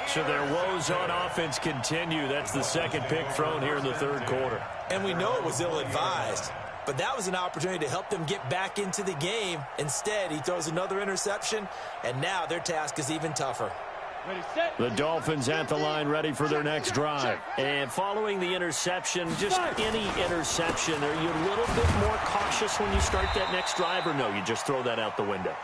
So their woes on offense continue. That's the 2nd pick thrown here in the 3rd quarter. And we know it was ill-advised. But that was an opportunity to help them get back into the game. Instead, he throws another interception, and now their task is even tougher. The Dolphins at the line, ready for their next drive. And following the interception, just any interception, are you a little bit more cautious when you start that next drive, or no, you just throw that out the window?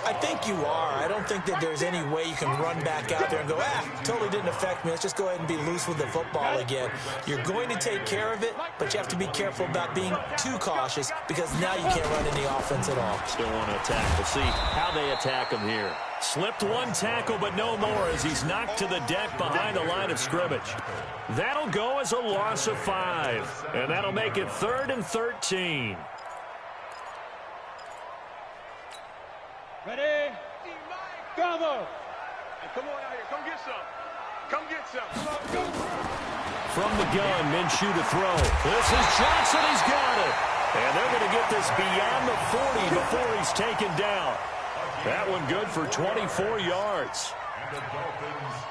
I think you are. I don't think that there's any way you can run back out there and go, totally didn't affect me. Let's just go ahead and be loose with the football again. You're going to take care of it, but you have to be careful about being too cautious because now you can't run any offense at all. Still want to attack. We'll see how they attack him here. Slipped one tackle, but no more as he's knocked to the deck behind the line of scrimmage. That'll go as a loss of 5, and that'll make it 3rd and 13. Ready? Bravo! Hey, come on out here. Come get some. Come get some. Come on, go. From the gun, Minshew to throw. This is Johnson. He's got it. And they're going to get this beyond the 40 before he's taken down. That one good for 24 yards.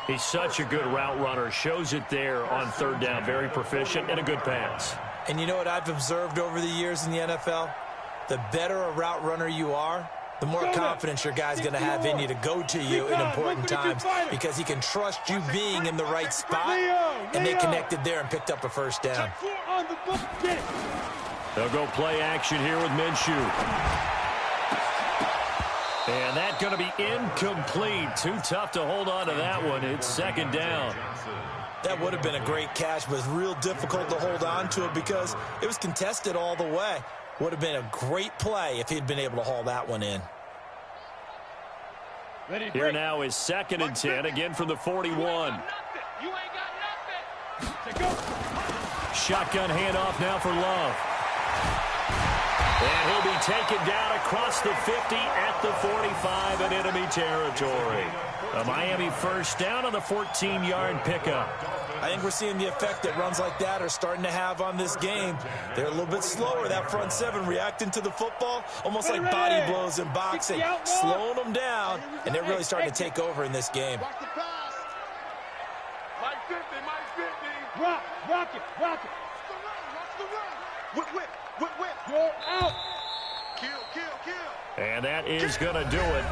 He's such a good route runner. Shows it there on 3rd down. Very proficient and a good pass. And you know what I've observed over the years in the NFL? The better a route runner you are, the more confidence your guy's going to have in you to go to you in important times because he can trust you being in the right spot, and they connected there and picked up a 1st down. They'll go play action here with Minshew. And that's going to be incomplete. Too tough to hold on to that one. It's 2nd down. That would have been a great catch, but it's real difficult to hold on to it because it was contested all the way. Would have been a great play if he'd been able to haul that one in. Here now is 2nd and 10, again from the 41. You ain't got nothing. Shotgun handoff now for Love. And he'll be taken down across the 50 at the 45 in enemy territory. A Miami 1st down on the 14-yard pickup. I think we're seeing the effect that runs like that are starting to have on this game. They're a little bit slower, that front 7, reacting to the football, almost like body blows in boxing, slowing them down, and they're really starting to take over in this game. Watch the pass. Mike 50, Mike 50. Rock it. Watch the run. Whip. You're out. Kill. And that is going to do it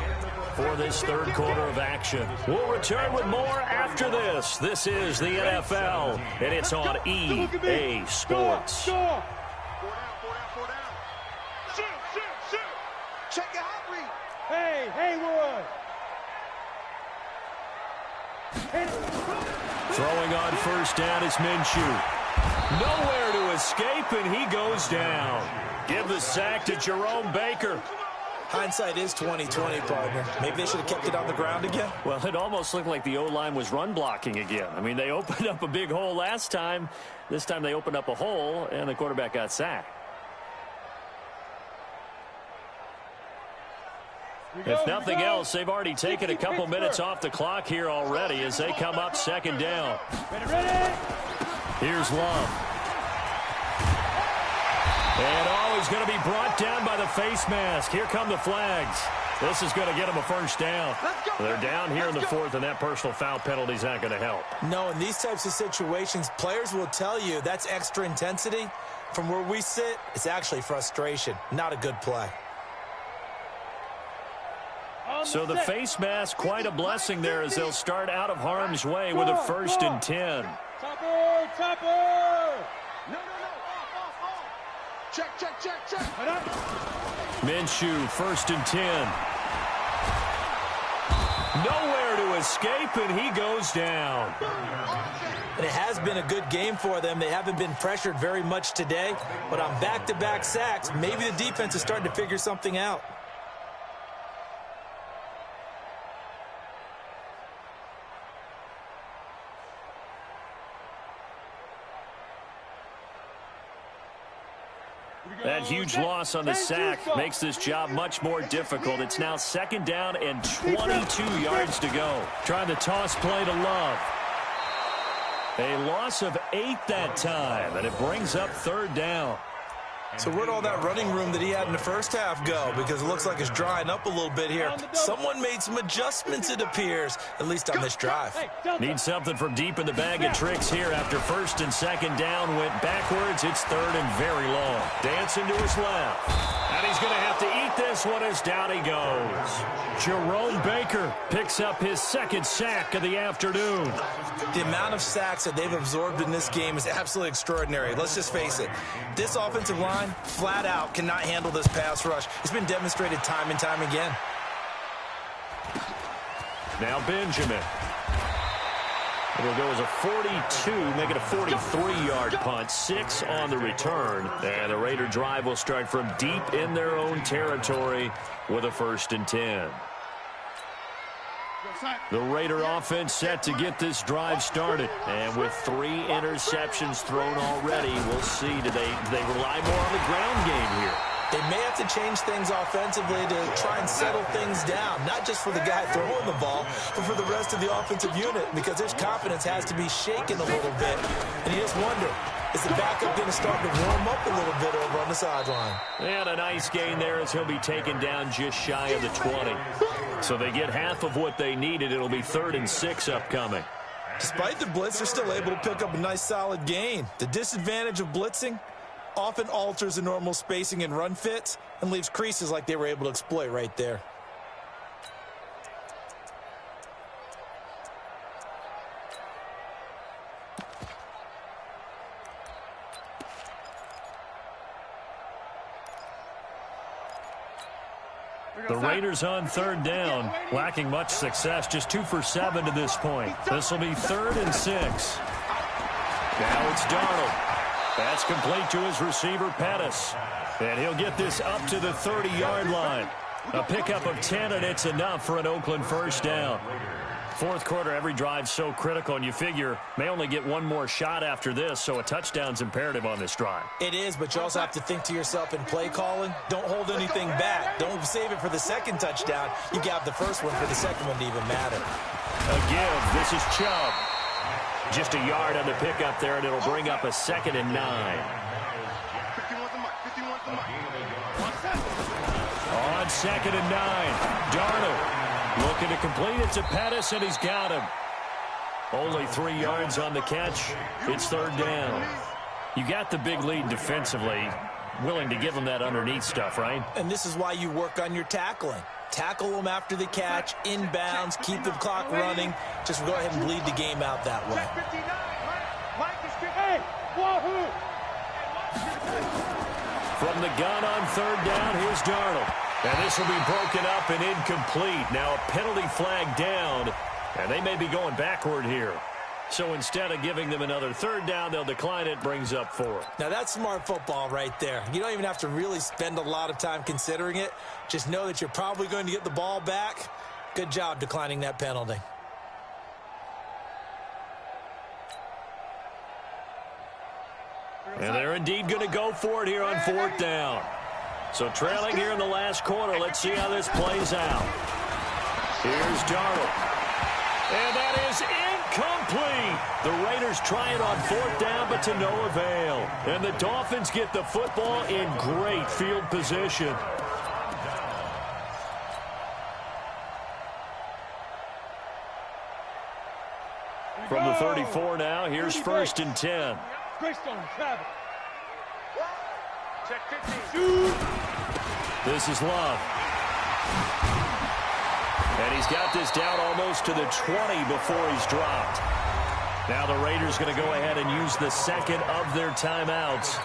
for this 3rd quarter of action. We'll return with more after this. This is the NFL, and it's on EA Sports. Four down. Shoot. Check your hot read. Hey, Haywood. Throwing on 1st down is Minshew. Nowhere to escape, and he goes down. Give the sack to Jerome Baker. Hindsight is 20/20, partner. Maybe they should have kept it on the ground again. Well, it almost looked like the O-line was run blocking again. I mean, they opened up a big hole last time. This time they opened up a hole, and the quarterback got sacked. If nothing else, they've already taken a couple minutes off the clock here already as they come up 2nd down. Ready? Here's Love. And he's going to be brought down by the face mask. Here come the flags. This is going to get them a first down. They're down here in the fourth, and that personal foul penalty is not going to help. No, in these types of situations, players will tell you that's extra intensity. From where we sit, it's actually frustration. Not a good play. So the face mask, quite a blessing there as they'll start out of harm's way with a 1st and 10. Topper! No. Check. Minshew, 1st and 10. Nowhere to escape, and he goes down. And it has been a good game for them. They haven't been pressured very much today, but on back-to-back sacks, maybe the defense is starting to figure something out. That huge loss on the sack makes this job much more difficult. It's now 2nd down and 22 yards to go. Trying to toss play to Love. A loss of 8 that time, and it brings up 3rd down. So where'd all that running room that he had in the first half go? Because it looks like it's drying up a little bit here. Someone made some adjustments, it appears, at least on this drive. Need something from deep in the bag of tricks here after 1st and 2nd down went backwards. It's 3rd and very long. Dancing to his left. And he's going to have to eat this one as down he goes. Jerome Baker picks up his 2nd sack of the afternoon. The amount of sacks that they've absorbed in this game is absolutely extraordinary. Let's just face it. This offensive line, flat out, cannot handle this pass rush. It's been demonstrated time and time again. Now Benjamin. It'll go as a 42, make it a 43-yard punt. 6 on the return. And the Raider drive will start from deep in their own territory with a 1st and 10. The Raider offense set to get this drive started. And with 3 interceptions thrown already, we'll see. Do they rely more on the ground game here? They may have to change things offensively to try and settle things down, not just for the guy throwing the ball, but for the rest of the offensive unit, because his confidence has to be shaken a little bit. And you just wonder, is the backup going to start to warm up a little bit over on the sideline? And a nice gain there as he'll be taken down just shy of the 20. So they get half of what they needed. It'll be 3rd and 6 upcoming. Despite the blitz, they're still able to pick up a nice solid gain. The disadvantage of blitzing often alters the normal spacing and run fits and leaves creases like they were able to exploit right there. The Raiders on 3rd down, lacking much success, just 2 for 7 to this point. This will be 3rd and 6. Now it's Darnold. That's complete to his receiver, Pettis. And he'll get this up to the 30-yard line. A pickup of 10, and it's enough for an Oakland 1st down. 4th quarter, every drive's so critical, and you figure may only get one more shot after this, so a touchdown's imperative on this drive. It is, but you also have to think to yourself in play calling, don't hold anything back. Don't save it for the 2nd touchdown. You got the 1st one for the 2nd one to even matter. A give. This is Chubb. Just a yard on the pickup there, and it'll bring up a 2nd and 9. 51 to Mike. 51 to Mike. On 2nd and 9, Darnold looking to complete it to Pettis, and he's got him. Only 3 yards on the catch. It's 3rd down. You got the big lead defensively. Willing to give him that underneath stuff, right? And this is why you work on your tackling. Tackle them after the catch, inbounds, keep the clock running. Just go ahead and bleed the game out that way. Hey, wahoo! From the gun on 3rd down, here's Darnold. And this will be broken up and incomplete. Now a penalty flag down, and they may be going backward here. So instead of giving them another 3rd down, they'll decline it, brings up 4. Now that's smart football right there. You don't even have to really spend a lot of time considering it. Just know that you're probably going to get the ball back. Good job declining that penalty. And they're indeed going to go for it here on 4th down. So trailing here in the last quarter, let's see how this plays out. Here's Darnold. And that is incomplete. The Raiders try it on 4th down, but to no avail. And the Dolphins get the football in great field position. From the 34 now, here's 1st and 10. Greystone, travel. Check 15. This is Love. And he's got this down almost to the 20 before he's dropped. Now the Raiders going to go ahead and use the second of their timeouts.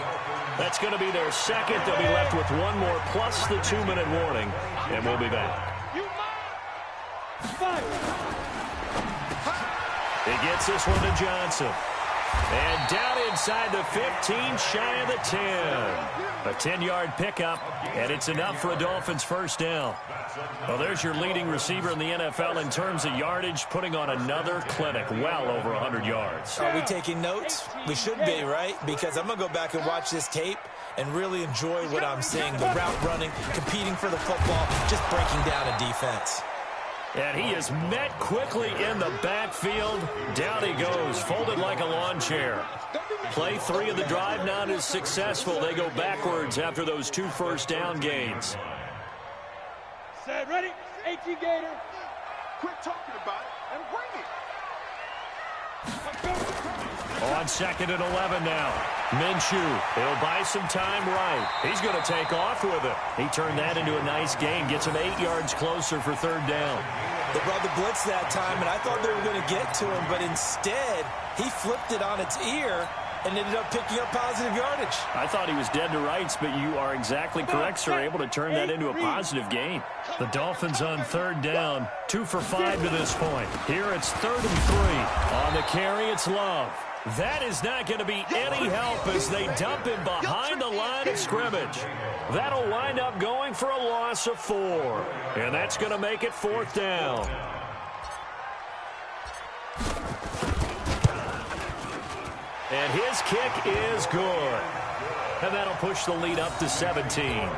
That's going to be their second. They'll be left with one more plus the 2-minute warning. And we'll be back. He gets this one to Johnson. And down inside the 15, shy of the 10. A 10-yard pickup, and it's enough for a Dolphins first down. Well, there's your leading receiver in the NFL in terms of yardage, putting on another clinic, well over 100 yards. Are we taking notes? We should be, right? Because I'm going to go back and watch this tape and really enjoy what I'm seeing. The route running, competing for the football, just breaking down a defense. And he is met quickly in the backfield. Down he goes, folded like a lawn chair. Play 3 of the drive not as successful. They go backwards after those 2 first-down gains. Set, ready? 18 Gator. Quit talking about it and bring it. On 2nd and 11 now. Minshew, he'll buy some time right. He's going to take off with it. He turned that into a nice gain. Gets him 8 yards closer for 3rd down. They brought the blitz that time, and I thought they were going to get to him, but instead, he flipped it on its ear and ended up picking up positive yardage. I thought he was dead to rights, but you are exactly correct, sir. Able to turn that into a positive gain. The Dolphins on 3rd down. 2 for 5 to this point. Here it's 3rd and 3. On the carry, it's Love. That is not going to be any help as they dump him behind the line of scrimmage. That'll wind up going for a loss of 4. And that's going to make it 4th down. And his kick is good. And that'll push the lead up to 17.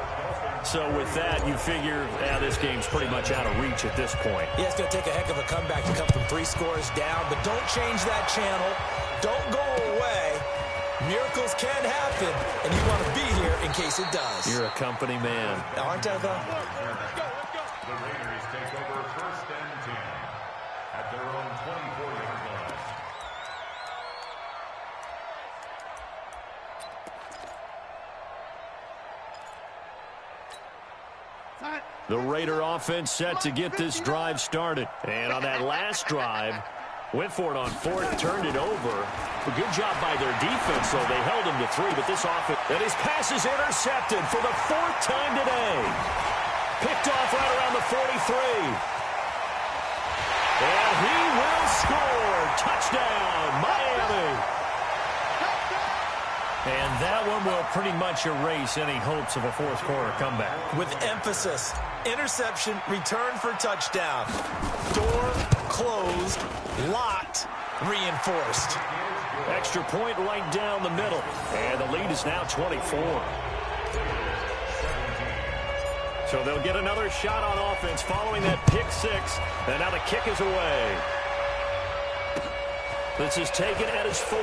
So with that, you figure, this game's pretty much out of reach at this point. Yeah, it's going to take a heck of a comeback to come from 3 scores down, but don't change that channel. Don't go away. Miracles can happen, and you want to be here in case it does. You're a company man. Aren't I, though? The Raiders take over 1st and 10 at their own 24-yard line. The Raider offense set to get this drive started. And on that last drive, went for it on 4th, turned it over. A good job by their defense, though. They held him to 3, but this offense, and his pass is intercepted for the 4th time today. Picked off right around the 43. And he will score. Touchdown, Miami. And that one will pretty much erase any hopes of a 4th quarter comeback. With emphasis, interception, return for touchdown. Door closed, locked, reinforced. Extra point right down the middle. And the lead is now 24. So they'll get another shot on offense following that pick 6. And now the kick is away. This is taken at his 4.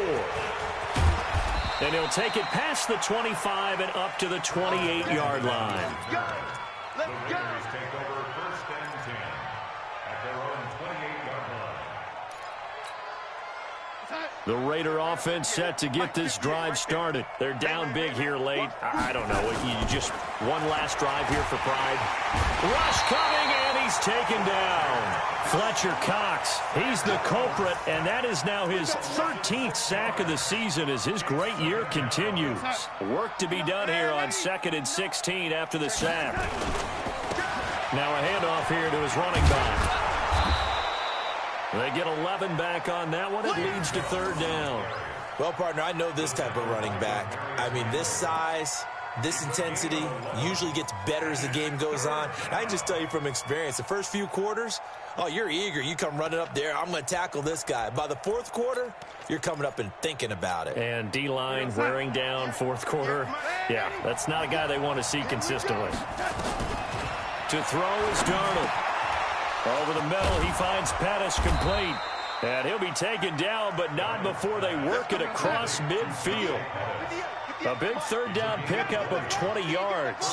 And he'll take it past the 25 and up to the 28-yard line. The Raiders take over 1st and 10 at their own 28-yard line. The Raider offense set to get this drive started. They're down big here late. I don't know. You just one last drive here for pride. Rush coming, and he's taken down. Fletcher Cox, he's the culprit, and that is now his 13th sack of the season as his great year continues. Work to be done here on 2nd and 16 after the sack. Now a handoff here to his running back. They get 11 back on that one. It leads to 3rd down. Well, partner, I know this type of running back. I mean, this size, this intensity usually gets better as the game goes on. I can just tell you from experience, the first few quarters, oh, you're eager. You come running up there. I'm going to tackle this guy. By the 4th quarter, you're coming up and thinking about it. And D-line wearing down 4th quarter. Yeah, that's not a guy they want to see consistently. To throw is Darnold. Over the middle, he finds Pettis complete. And he'll be taken down, but not before they work it across midfield. A big third down pickup of 20 yards.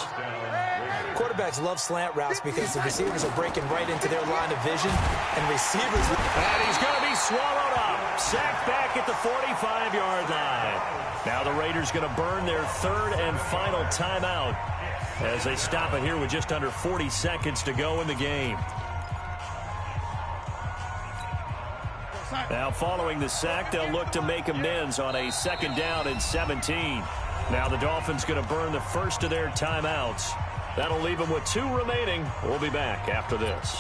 Quarterbacks love slant routes because the receivers are breaking right into their line of vision, and receivers... And he's going to be swallowed up. Sacked back at the 45-yard line. Now the Raiders going to burn their third and final timeout as they stop it here with just under 40 seconds to go in the game. Now following the sack, they'll look to make amends on a 2nd down and 17. Now the Dolphins going to burn the first of their timeouts. That'll leave them with 2 remaining. We'll be back after this.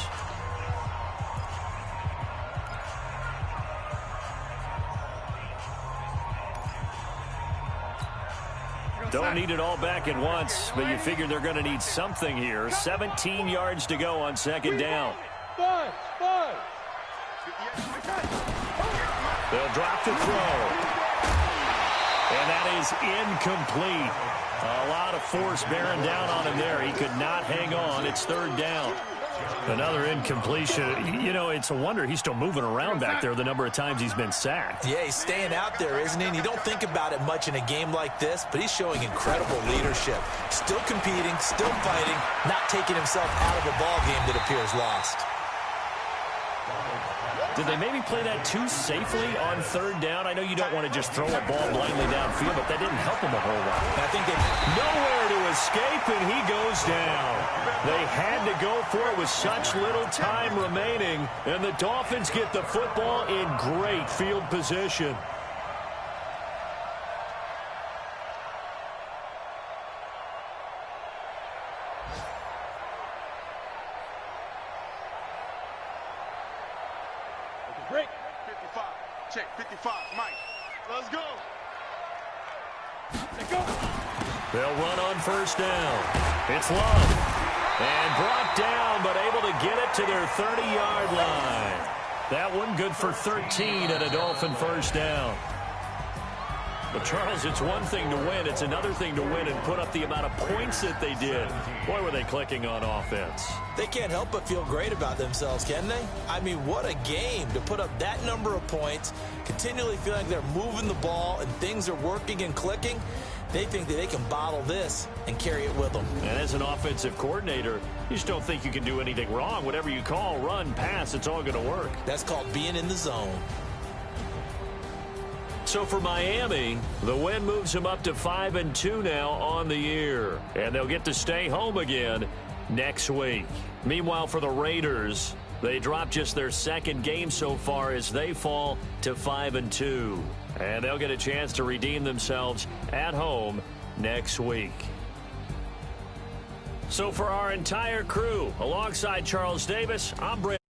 Don't need it all back at once, but you figure they're going to need something here. 17 yards to go on 2nd down. They'll drop the throw. And that is incomplete. A lot of force bearing down on him there. He could not hang on. It's 3rd down. Another incompletion. You know, it's a wonder he's still moving around back there the number of times he's been sacked. Yeah, he's staying out there, isn't he? And you don't think about it much in a game like this, but he's showing incredible leadership. Still competing, still fighting, not taking himself out of a ball game that appears lost. Did they maybe play that too safely on 3rd down? I know you don't want to just throw a ball blindly downfield, but that didn't help him a whole lot. I think they... Nowhere to escape, and he goes down. They had to go for it with such little time remaining, and the Dolphins get the football in great field position. Break. 55. Check. 55. Mike. Let's go. Let's go. They'll run on 1st down. It's Love. And brought down, but able to get it to their 30-yard line. That one good for 13 at a Dolphin 1st down. But, Charles, it's one thing to win. It's another thing to win and put up the amount of points that they did. Boy, were they clicking on offense. They can't help but feel great about themselves, can they? I mean, what a game to put up that number of points, continually feeling like they're moving the ball and things are working and clicking. They think that they can bottle this and carry it with them. And as an offensive coordinator, you just don't think you can do anything wrong. Whatever you call, run, pass, it's all going to work. That's called being in the zone. So for Miami, the win moves them up to 5-2 now on the year. And they'll get to stay home again next week. Meanwhile, for the Raiders, they drop just their 2nd game so far as they fall to 5-2. And they'll get a chance to redeem themselves at home next week. So for our entire crew, alongside Charles Davis, I'm Brent.